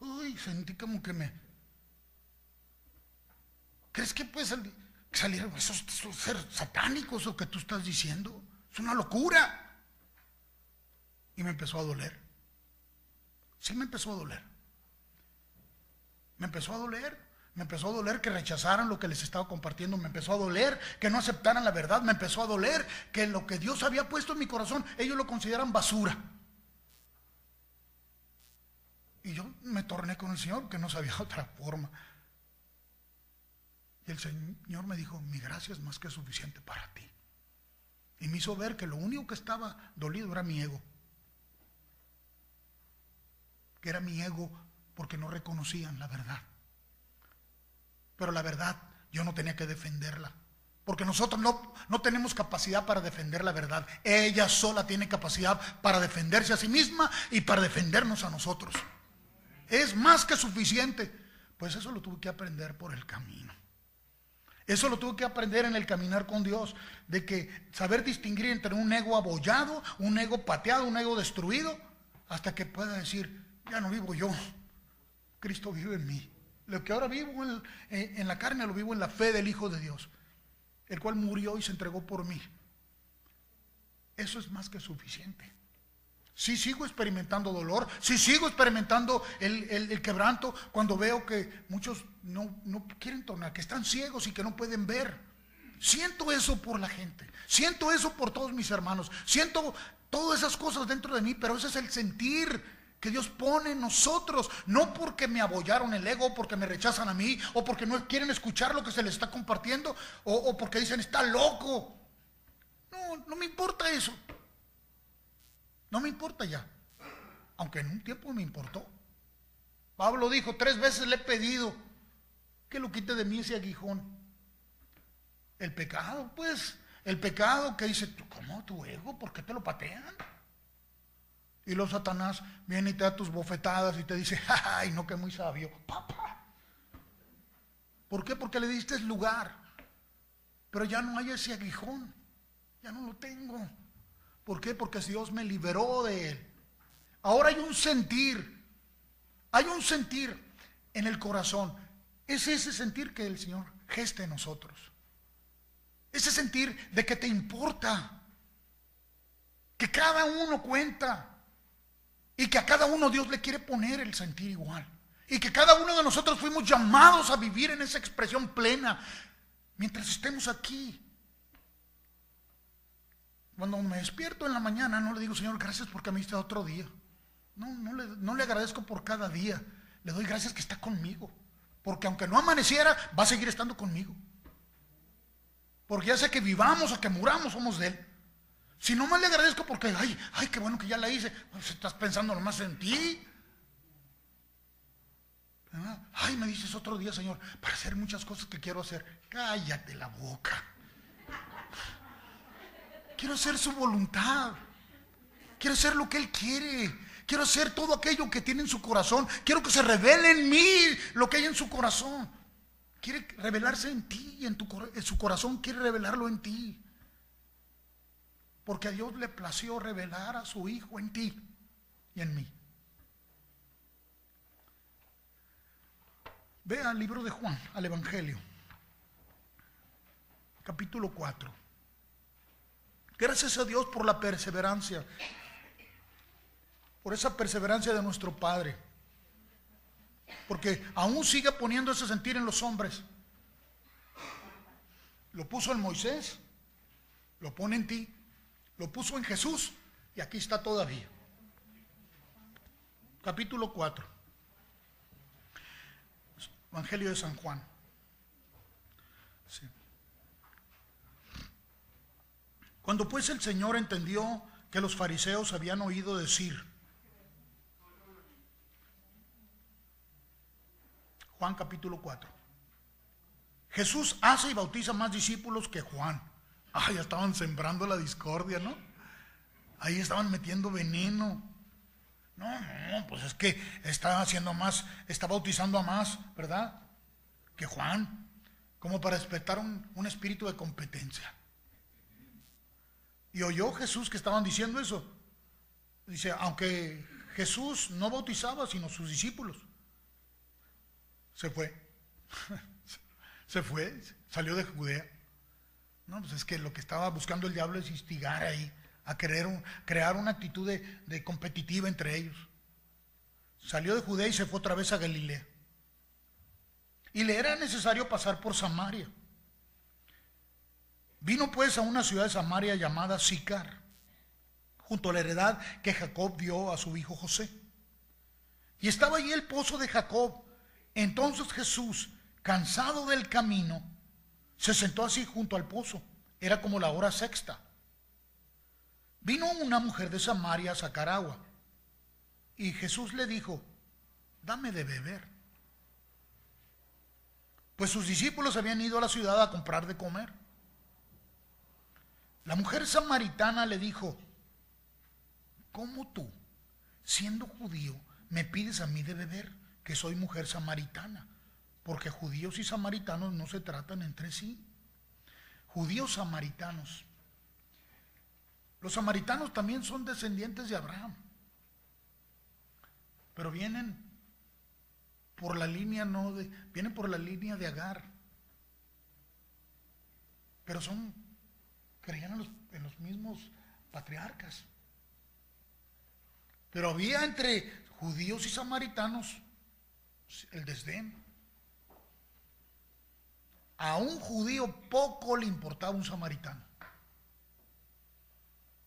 Uy, sentí como que me... ¿Crees que puede salir esos ser satánicos lo que tú estás diciendo? Es una locura. Y me empezó a doler. Sí, me empezó a doler. Me empezó a doler que rechazaran lo que les estaba compartiendo. Me empezó a doler que no aceptaran la verdad. Me empezó a doler que lo que Dios había puesto en mi corazón, ellos lo consideran basura. Y yo me torné con el Señor, que no sabía otra forma. Y el Señor me dijo, mi gracia es más que suficiente para ti. Y me hizo ver que lo único que estaba dolido era mi ego. Que era mi ego porque no reconocían la verdad. Pero la verdad yo no tenía que defenderla. Porque nosotros no tenemos capacidad para defender la verdad. Ella sola tiene capacidad para defenderse a sí misma y para defendernos a nosotros. Es más que suficiente. Pues eso lo tuve que aprender por el camino. Eso lo tuve que aprender en el caminar con Dios, de que saber distinguir entre un ego abollado, un ego pateado, un ego destruido, hasta que pueda decir, ya no vivo yo, Cristo vive en mí. Lo que ahora vivo en la carne lo vivo en la fe del Hijo de Dios, el cual murió y se entregó por mí. Eso es más que suficiente. Si sigo experimentando dolor, si sigo experimentando el quebranto, cuando veo que muchos no quieren tornar, que están ciegos y que no pueden ver. Siento eso por la gente, siento eso por todos mis hermanos, siento todas esas cosas dentro de mí, pero ese es el sentir que Dios pone en nosotros, no porque me abollaron el ego, porque me rechazan a mí, o porque no quieren escuchar lo que se les está compartiendo, o porque dicen, está loco. No me importa eso. No me importa ya, aunque en un tiempo me importó. Pablo dijo, 3 veces le he pedido que lo quite de mí ese aguijón. El pecado, pues, el pecado que dice, ¿cómo tu ego? ¿Por qué te lo patean? Y luego Satanás viene y te da tus bofetadas y te dice, ay, no, que muy sabio, papá. ¿Por qué? Porque le diste lugar. Pero ya no hay ese aguijón, ya no lo tengo. ¿Por qué? Porque Dios me liberó de él. Ahora hay un sentir en el corazón. Es ese sentir que el Señor gesta en nosotros. Ese sentir de que te importa, que cada uno cuenta y que a cada uno Dios le quiere poner el sentir igual. Y que cada uno de nosotros fuimos llamados a vivir en esa expresión plena mientras estemos aquí. Cuando me despierto en la mañana no le digo, Señor, gracias porque me diste otro día. No le agradezco por cada día. Le doy gracias que está conmigo. Porque aunque no amaneciera, va a seguir estando conmigo. Porque ya sea que vivamos o que muramos, somos de Él. Si no más le agradezco porque, ay, qué bueno que ya la hice. Pues estás pensando nomás en ti. Ay, me dices otro día, Señor, para hacer muchas cosas que quiero hacer. Cállate la boca. Quiero hacer su voluntad. Quiero hacer lo que Él quiere. Quiero hacer todo aquello que tiene en su corazón. Quiero que se revele en mí lo que hay en su corazón. Quiere revelarse en ti y en su corazón quiere revelarlo en ti. Porque a Dios le plació revelar a su Hijo en ti y en mí. Ve al libro de Juan, al Evangelio, capítulo 4. Gracias a Dios por la perseverancia, por esa perseverancia de nuestro Padre, porque aún sigue poniendo ese sentir en los hombres. Lo puso en Moisés, lo pone en ti, lo puso en Jesús y aquí está todavía. capítulo 4, Evangelio de San Juan. Sí. Cuando pues el Señor entendió que los fariseos habían oído decir, Juan capítulo 4, Jesús hace y bautiza más discípulos que Juan. Ya estaban sembrando la discordia, ¿no? Ahí estaban metiendo veneno. No, pues es que está haciendo más, está bautizando a más, ¿verdad? Que Juan, como para despertar un espíritu de competencia. Y oyó Jesús que estaban diciendo eso. Dice, aunque Jesús no bautizaba, sino sus discípulos. Se fue. Se fue, salió de Judea. No, pues es que lo que estaba buscando el diablo es instigar ahí, a crear una actitud de competitiva entre ellos. Salió de Judea y se fue otra vez a Galilea. Y le era necesario pasar por Samaria. Vino pues a una ciudad de Samaria llamada Sicar, junto a la heredad que Jacob dio a su hijo José. Y estaba allí el pozo de Jacob. Entonces Jesús, cansado del camino, se sentó así junto al pozo. Era como la hora sexta. Vino una mujer de Samaria a sacar agua. Y Jesús le dijo, dame de beber. Pues sus discípulos habían ido a la ciudad a comprar de comer. La mujer samaritana le dijo, ¿cómo tú, siendo judío, me pides a mí de beber, que soy mujer samaritana? Porque judíos y samaritanos no se tratan entre sí. Judíos samaritanos. Los samaritanos también son descendientes de Abraham, pero vienen por la línea vienen por la línea de Agar, pero creían en los mismos patriarcas. Pero había entre judíos y samaritanos el desdén. A un judío poco le importaba un samaritano.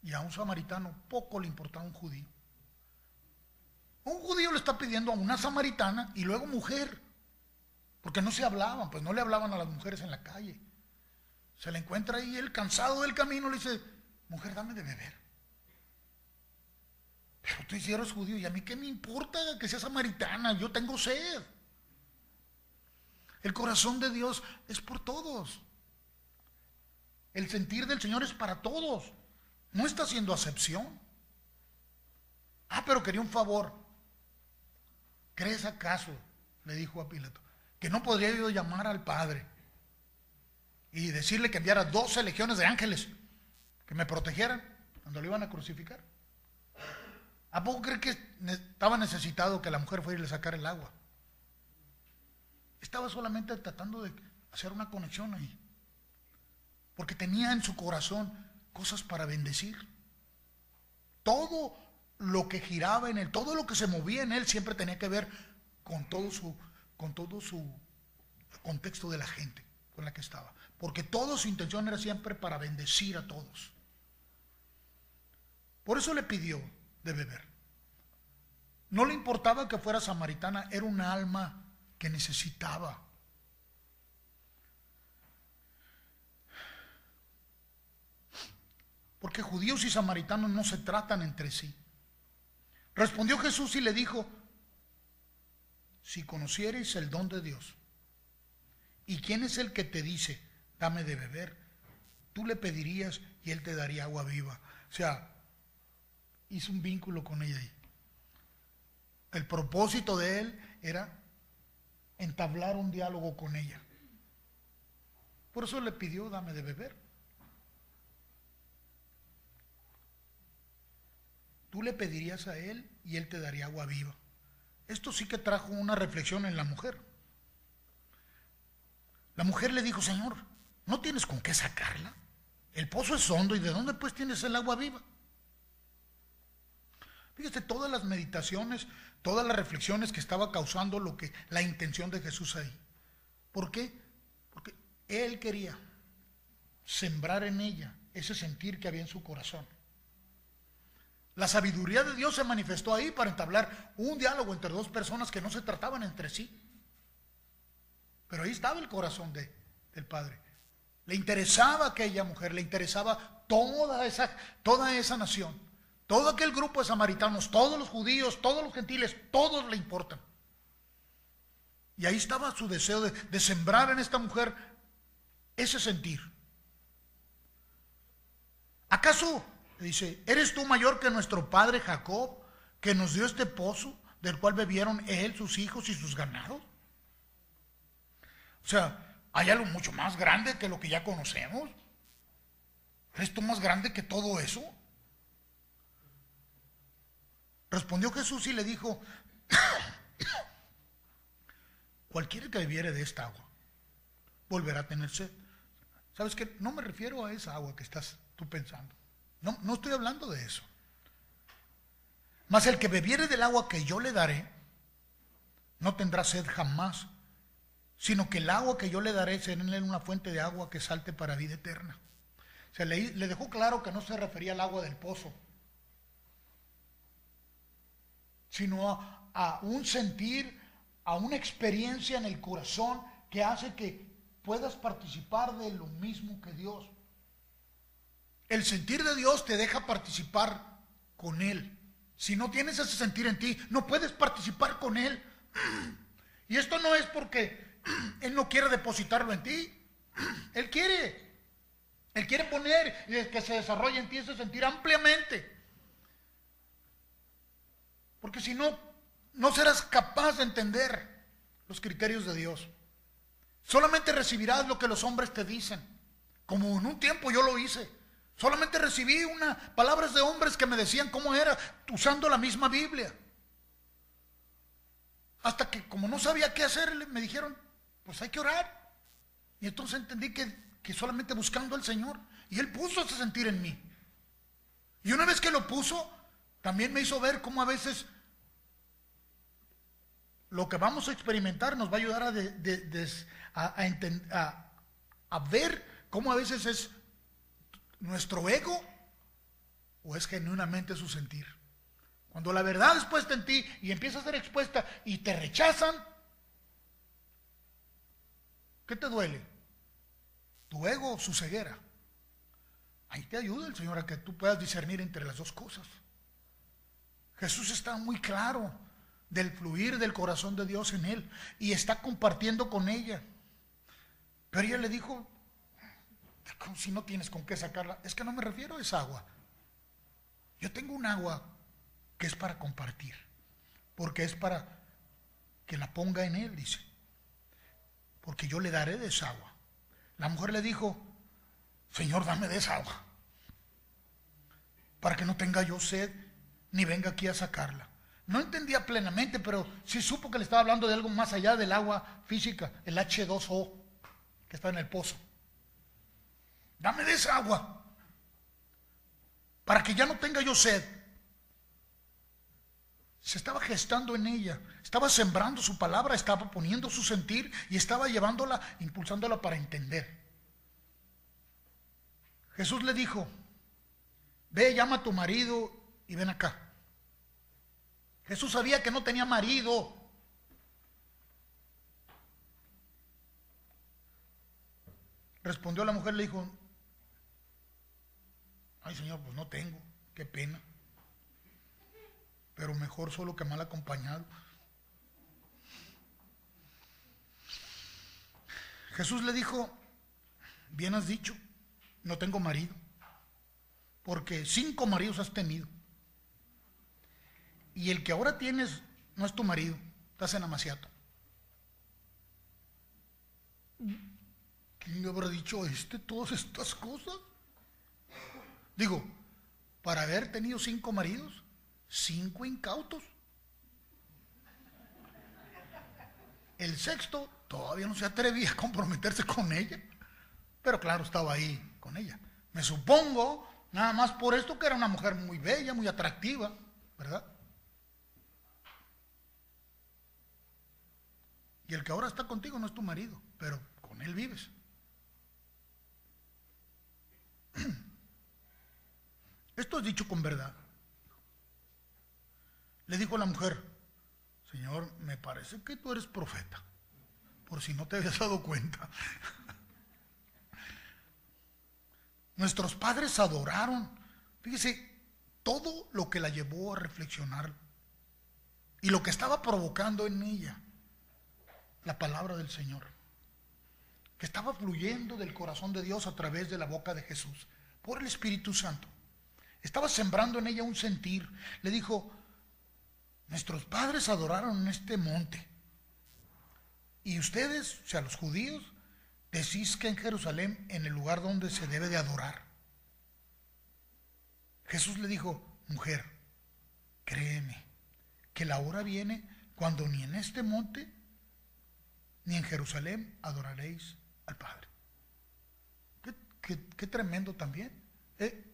Y a un samaritano poco le importaba un judío. Un judío le está pidiendo a una samaritana y luego mujer, porque no se hablaban, pues no le hablaban a las mujeres en la calle. Se le encuentra ahí él cansado del camino, le dice, mujer, dame de beber. Pero tú si eres judío, y a mí qué me importa que sea samaritana, yo tengo sed. El corazón de Dios es por todos. El sentir del Señor es para todos. No está haciendo acepción. Pero quería un favor. ¿Crees acaso, le dijo a Pilato, que no podría yo llamar al Padre y decirle que enviara 12 legiones de ángeles que me protegieran cuando lo iban a crucificar? ¿A poco cree que estaba necesitado que la mujer fuera y le sacara el agua? Estaba solamente tratando de hacer una conexión ahí, porque tenía en su corazón cosas para bendecir. Todo lo que giraba en él, todo lo que se movía en él siempre tenía que ver con todo su contexto de la gente con la que estaba, porque toda su intención era siempre para bendecir a todos. Por eso le pidió de beber. No le importaba que fuera samaritana, era un alma que necesitaba. Porque judíos y samaritanos no se tratan entre sí. Respondió Jesús y le dijo, si conocierais el don de Dios, ¿y quién es el que te dice, dame de beber? Tú le pedirías y él te daría agua viva. O sea, hizo un vínculo con ella ahí. El propósito de él era entablar un diálogo con ella. Por eso le pidió, dame de beber. Tú le pedirías a él y él te daría agua viva. Esto sí que trajo una reflexión en la mujer. La mujer le dijo, Señor, ¿no tienes con qué sacarla? El pozo es hondo, ¿y de dónde pues tienes el agua viva? Fíjate todas las meditaciones, todas las reflexiones que estaba causando la intención de Jesús ahí. ¿Por qué? Porque él quería sembrar en ella ese sentir que había en su corazón. La sabiduría de Dios se manifestó ahí para entablar un diálogo entre dos personas que no se trataban entre sí. Pero ahí estaba el corazón del Padre. Le interesaba aquella mujer, le interesaba toda esa nación, todo aquel grupo de samaritanos, todos los judíos, todos los gentiles, todos le importan. Y ahí estaba su deseo de sembrar en esta mujer ese sentir. ¿Acaso, dice, eres tú mayor que nuestro padre Jacob, que nos dio este pozo, del cual bebieron él, sus hijos y sus ganados? O sea, hay algo mucho más grande que lo que ya conocemos. ¿Eres tú más grande que todo eso? Respondió Jesús y le dijo, cualquiera que bebiere de esta agua volverá a tener sed. ¿Sabes qué? No me refiero a esa agua que estás tú pensando. No estoy hablando de eso. Mas el que bebiere del agua que yo le daré, no tendrá sed jamás, sino que el agua que yo le daré será en él una fuente de agua que salte para vida eterna. O sea, le dejó claro que no se refería al agua del pozo, sino a un sentir, a una experiencia en el corazón que hace que puedas participar de lo mismo que Dios. El sentir de Dios te deja participar con Él. Si no tienes ese sentir en ti, no puedes participar con Él. Y esto no es porque Él no quiere depositarlo en ti. Él quiere poner y que se desarrolle en ti ese sentir ampliamente. Porque si no, no serás capaz de entender los criterios de Dios. Solamente recibirás lo que los hombres te dicen. Como en un tiempo yo lo hice. Solamente recibí palabras de hombres que me decían cómo era, usando la misma Biblia. Hasta que como no sabía qué hacer, me dijeron, pues hay que orar. Y entonces entendí que solamente buscando al Señor. Y Él puso ese sentir en mí. Y una vez que lo puso, también me hizo ver cómo a veces lo que vamos a experimentar nos va a ayudar a ver cómo a veces es nuestro ego o es genuinamente su sentir. Cuando la verdad es puesta en ti y empieza a ser expuesta y te rechazan, ¿qué te duele? Tu ego o su ceguera. Ahí te ayuda el Señor a que tú puedas discernir entre las dos cosas. Jesús está muy claro del fluir del corazón de Dios en él y está compartiendo con ella. Pero ella le dijo, si no tienes con qué sacarla, es que no me refiero a esa agua. Yo tengo un agua que es para compartir, porque es para que la ponga en él, dice, porque yo le daré de esa agua. La mujer le dijo, Señor, dame de esa agua, para que no tenga yo sed, ni venga aquí a sacarla. No entendía plenamente, pero sí supo que le estaba hablando de algo más allá del agua física, el H2O, que está en el pozo. Dame de esa agua, para que ya no tenga yo sed. Se estaba gestando en ella, estaba sembrando su palabra, estaba poniendo su sentir y estaba llevándola, impulsándola para entender. Jesús le dijo, ve, llama a tu marido y ven acá. Jesús sabía que no tenía marido. Respondió la mujer, le dijo, ay Señor, pues no tengo, qué pena. Pero mejor solo que mal acompañado. Jesús le dijo, bien has dicho, no tengo marido, porque 5 maridos has tenido. Y el que ahora tienes no es tu marido, estás en amaciato. ¿Quién le habrá dicho todas estas cosas? Digo, para haber tenido 5 maridos, 5 incautos. El sexto todavía no se atrevía a comprometerse con ella, pero claro, estaba ahí con ella. Me supongo, nada más por esto, que era una mujer muy bella, muy atractiva, ¿verdad? Y el que ahora está contigo no es tu marido, pero con él vives. Esto es dicho con verdad. Le dijo a la mujer: Señor, me parece que tú eres profeta, por si no te habías dado cuenta. Nuestros padres adoraron. Fíjese, todo lo que la llevó a reflexionar y lo que estaba provocando en ella la palabra del Señor, que estaba fluyendo del corazón de Dios a través de la boca de Jesús, por el Espíritu Santo. Estaba sembrando en ella un sentir. Le dijo: nuestros padres adoraron en este monte, y ustedes, o sea, los judíos, decís que en Jerusalén, en el lugar donde se debe de adorar. Jesús le dijo: mujer, créeme que la hora viene cuando ni en este monte ni en Jerusalén adoraréis al Padre. Qué tremendo también.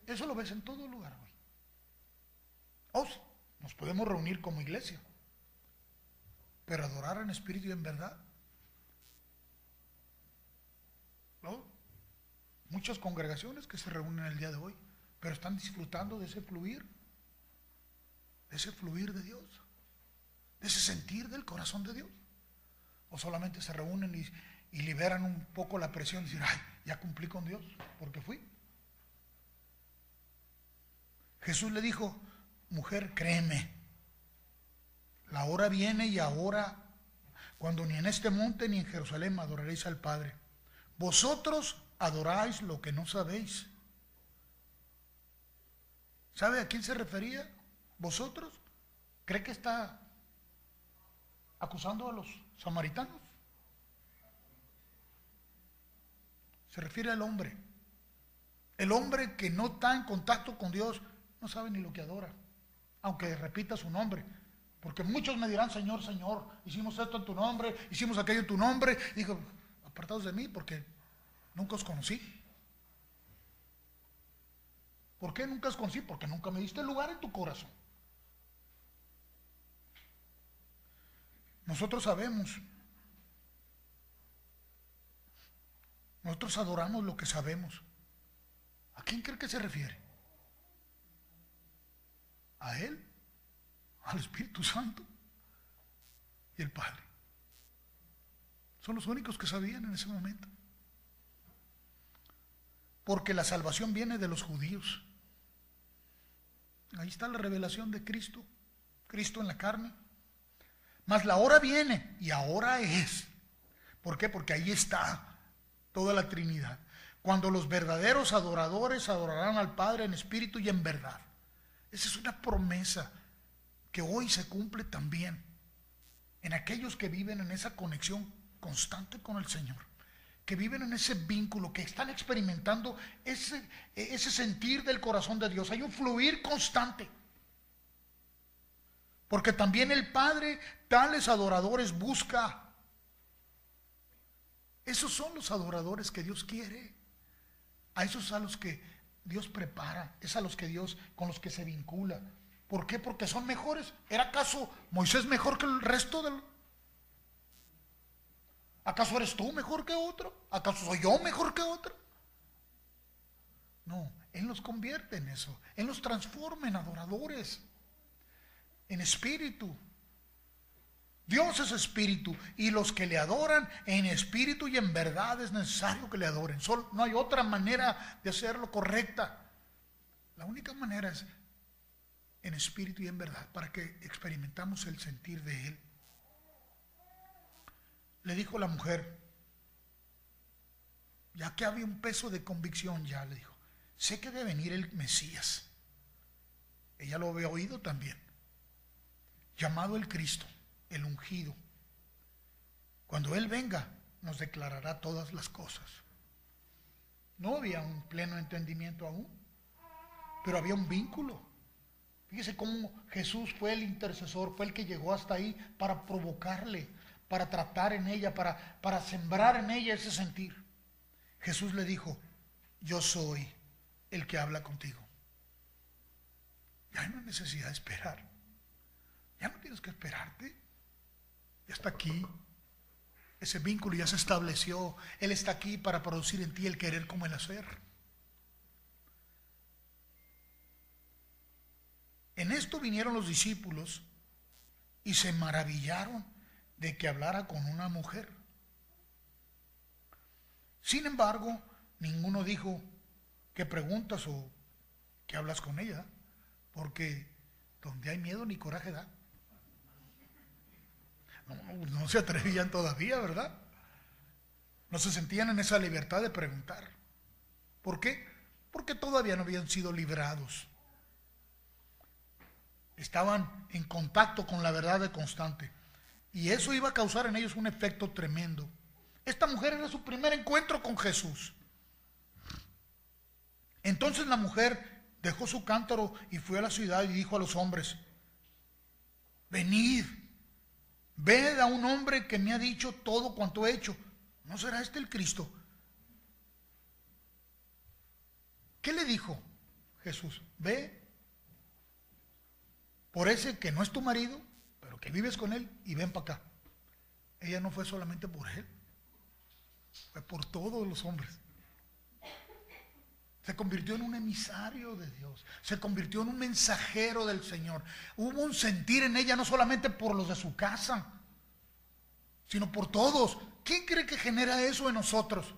Eso lo ves en todo lugar hoy. Nos podemos reunir como iglesia, pero adorar en espíritu y en verdad, ¿no? Muchas congregaciones que se reúnen el día de hoy, pero están disfrutando de ese fluir de Dios, de ese sentir del corazón de Dios. O solamente se reúnen y liberan un poco la presión de decir: ay, ya cumplí con Dios porque fui. Jesús le dijo: mujer, créeme, la hora viene y ahora cuando ni en este monte ni en Jerusalén adoraréis al Padre. Vosotros adoráis lo que no sabéis. ¿Sabe a quién se refería? ¿Vosotros? ¿Cree que está acusando a los samaritanos? Se refiere al hombre. El hombre que no está en contacto con Dios no sabe ni lo que adora, aunque repita su nombre. Porque muchos me dirán: Señor, Señor, hicimos esto en tu nombre, hicimos aquello en tu nombre. Y digo: apartados de mí, porque nunca os conocí. ¿Por qué nunca os conocí? Porque nunca me diste lugar en tu corazón. Nosotros sabemos. Nosotros adoramos lo que sabemos. ¿A quién cree que se refiere? ¿A Él? ¿Al Espíritu Santo? Y el Padre. Son los únicos que sabían en ese momento. Porque la salvación viene de los judíos. Ahí está la revelación de Cristo. Cristo en la carne. Mas la hora viene, y ahora es. ¿Por qué? Porque ahí está toda la Trinidad. Cuando los verdaderos adoradores adorarán al Padre en espíritu y en verdad. Esa es una promesa que hoy se cumple también en aquellos que viven en esa conexión constante con el Señor, que viven en ese vínculo, que están experimentando ese sentir del corazón de Dios. Hay un fluir constante. Porque también el Padre tales adoradores busca. Esos son los adoradores que Dios quiere. A esos a los que Dios prepara, es a los que Dios, con los que se vincula. ¿Por qué? Porque son mejores. ¿Era acaso Moisés mejor que el resto del? ¿Acaso eres tú mejor que otro? ¿Acaso soy yo mejor que otro? No, Él nos convierte en eso. Él nos transforma en adoradores, en espíritu. Dios es espíritu, y los que le adoran en espíritu y en verdad es necesario que le adoren. No hay otra manera de hacerlo correcta. La única manera es en espíritu y en verdad, para que experimentamos el sentir de Él. Le dijo la mujer, ya que había un peso de convicción, ya le dijo: sé que debe venir el Mesías. Ella lo había oído también, llamado el Cristo, el ungido. Cuando Él venga, nos declarará todas las cosas. No había un pleno entendimiento aún, pero había un vínculo. Fíjese cómo Jesús fue el intercesor, fue el que llegó hasta ahí para provocarle, para tratar en ella, para sembrar en ella ese sentir. Jesús le dijo: yo soy el que habla contigo. Ya no hay necesidad de esperar. Ya no tienes que esperarte. Ya está aquí. Ese vínculo ya se estableció. Él está aquí para producir en ti el querer como el hacer. En esto vinieron los discípulos y se maravillaron de que hablara con una mujer. Sin embargo, ninguno dijo, ¿qué preguntas o qué hablas con ella? Porque donde hay miedo ni coraje da. No se atrevían todavía, ¿verdad? No se sentían en esa libertad de preguntar. ¿Por qué? Porque todavía no habían sido librados. Estaban en contacto con la verdad de constante. Y eso iba a causar en ellos un efecto tremendo. Esta mujer era su primer encuentro con Jesús. Entonces la mujer dejó su cántaro y fue a la ciudad y dijo a los hombres, venid, ved a un hombre que me ha dicho todo cuanto he hecho. ¿No será este el Cristo? ¿Qué le dijo Jesús? Ve por ese que no es tu marido, pero que vives con él, y ven para acá. Ella no fue solamente por él, fue por todos los hombres. Se convirtió en un emisario de Dios, se convirtió en un mensajero del Señor. Hubo un sentir en ella no solamente por los de su casa, sino por todos. ¿Quién cree que genera eso en nosotros?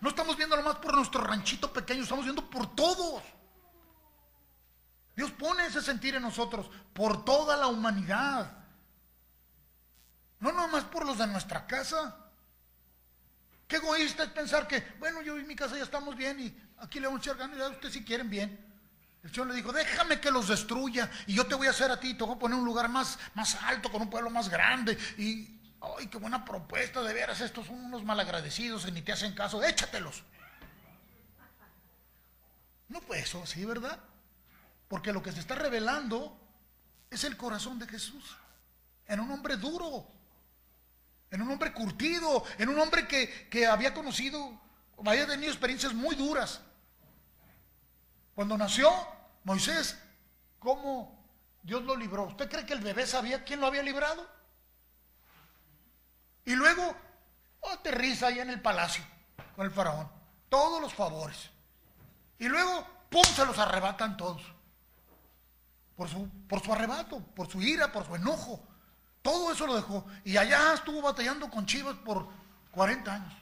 No estamos viendo nomás por nuestro ranchito pequeño, estamos viendo por todos. Dios pone ese sentir en nosotros por toda la humanidad. No nomás por los de nuestra casa. Qué egoísta es pensar que, bueno, yo y mi casa ya estamos bien y aquí le vamos a echar ganas, ya ustedes si quieren bien. El Señor le dijo, déjame que los destruya y yo te voy a hacer a ti, te voy a poner un lugar más alto, con un pueblo más grande. Y, ay, qué buena propuesta, de veras, estos son unos malagradecidos y ni te hacen caso, échatelos. No fue eso así, ¿verdad? Porque lo que se está revelando es el corazón de Jesús en un hombre duro, en un hombre curtido, en un hombre que había conocido, había tenido experiencias muy duras. Cuando nació Moisés, ¿cómo Dios lo libró? ¿Usted cree que el bebé sabía quién lo había librado? Y luego aterriza ahí en el palacio con el faraón, todos los favores. Y luego, ¡pum!, se los arrebatan todos. Por su arrebato, por su ira, por su enojo. Todo eso lo dejó. Y allá estuvo batallando con chivas por 40 años.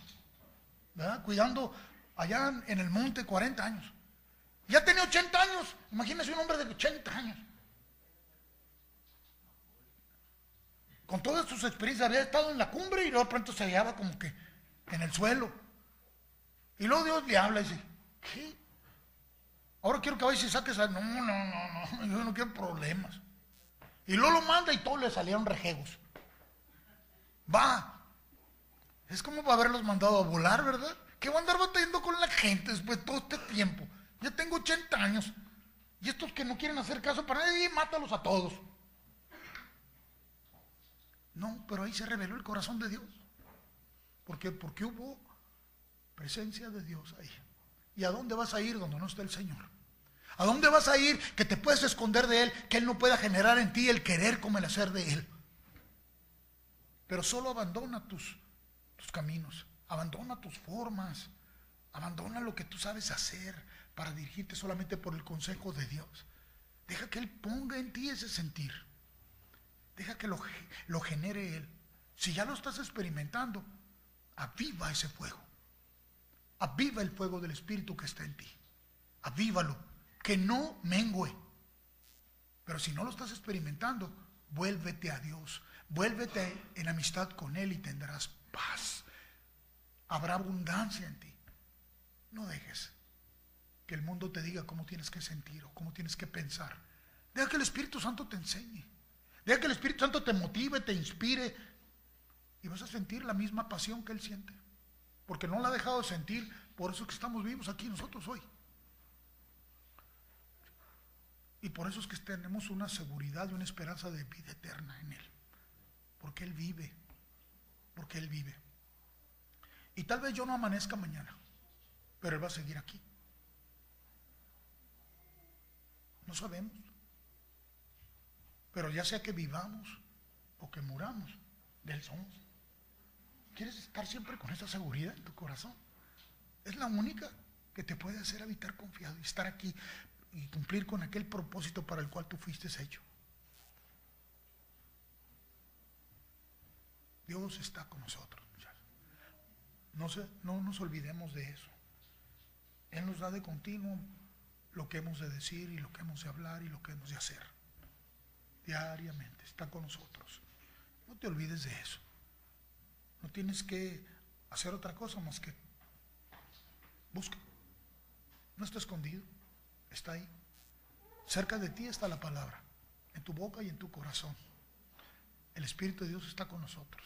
¿Verdad? Cuidando allá en el monte 40 años. Ya tenía 80 años. Imagínese un hombre de 80 años. Con todas sus experiencias había estado en la cumbre y luego de pronto se hallaba como que en el suelo. Y luego Dios le habla y dice, ¿qué? Ahora quiero que vayas y saques a... No, yo no quiero problemas. Y luego lo manda y todos le salieron rejegos. Va. Es como para haberlos mandado a volar, ¿verdad? ¿Qué va a andar batallando con la gente después de todo este tiempo? Ya tengo 80 años. Y estos que no quieren hacer caso para nadie, mátalos a todos. No, pero ahí se reveló el corazón de Dios. ¿Por qué? Porque hubo presencia de Dios ahí. ¿Y a dónde vas a ir donde no está el Señor? ¿A dónde vas a ir que te puedes esconder de Él, que Él no pueda generar en ti el querer como el hacer de Él? Pero solo abandona tus caminos, abandona tus formas, abandona lo que tú sabes hacer para dirigirte solamente por el consejo de Dios. Deja que Él ponga en ti ese sentir. Deja que lo genere Él. Si ya lo estás experimentando, aviva ese fuego. Aviva el fuego del Espíritu que está en ti. Avívalo. Que no mengue. Pero si no lo estás experimentando, vuélvete a Dios. Vuélvete en amistad con Él y tendrás paz. Habrá abundancia en ti. No dejes que el mundo te diga cómo tienes que sentir o cómo tienes que pensar. Deja que el Espíritu Santo te enseñe. Deja que el Espíritu Santo te motive, te inspire. Y vas a sentir la misma pasión que Él siente. Porque no la ha dejado de sentir. Por eso es que estamos vivos aquí nosotros hoy. Y por eso es que tenemos una seguridad y una esperanza de vida eterna en Él. Porque Él vive. Porque Él vive. Y tal vez yo no amanezca mañana, pero Él va a seguir aquí. No sabemos. Pero ya sea que vivamos o que muramos, de Él somos. ¿Quieres estar siempre con esa seguridad en tu corazón? Es la única que te puede hacer habitar confiado y estar aquí y cumplir con aquel propósito para el cual tú fuiste hecho. Dios está con nosotros, muchachos. No nos olvidemos de eso. Él nos da de continuo lo que hemos de decir y lo que hemos de hablar y lo que hemos de hacer. Diariamente está con nosotros. No te olvides de eso. No tienes que hacer otra cosa más que busca. No está escondido, está ahí. Cerca de ti está la palabra, en tu boca y en tu corazón. El Espíritu de Dios está con nosotros.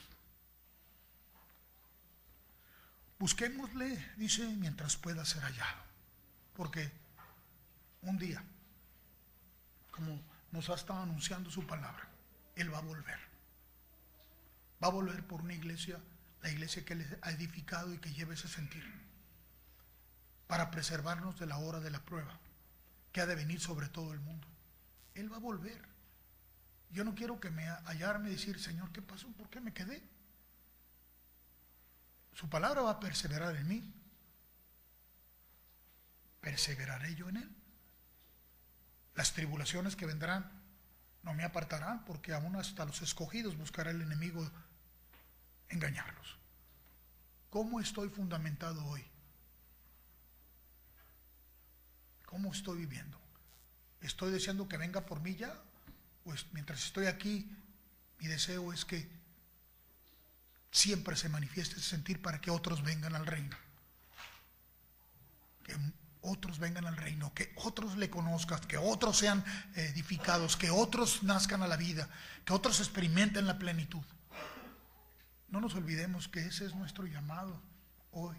Busquémosle, dice, mientras pueda ser hallado. Porque un día, como nos ha estado anunciando su palabra, Él va a volver. Va a volver por una iglesia, la iglesia que Él ha edificado y que lleva ese sentir, para preservarnos de la hora de la prueba, que ha de venir sobre todo el mundo. Él va a volver. Yo no quiero que me hallarme y decir, Señor, ¿qué pasó? ¿Por qué me quedé? Su palabra va a perseverar en mí. ¿Perseveraré yo en Él? Las tribulaciones que vendrán no me apartarán, porque aún hasta los escogidos buscará el enemigo engañarlos. ¿Cómo estoy fundamentado hoy? ¿Cómo estoy viviendo? ¿Estoy deseando que venga por mí ya? Pues mientras estoy aquí, mi deseo es que siempre se manifieste ese sentir para que otros vengan al reino. Que otros vengan al reino, que otros le conozcan, que otros sean edificados, que otros nazcan a la vida, que otros experimenten la plenitud. No nos olvidemos que ese es nuestro llamado hoy.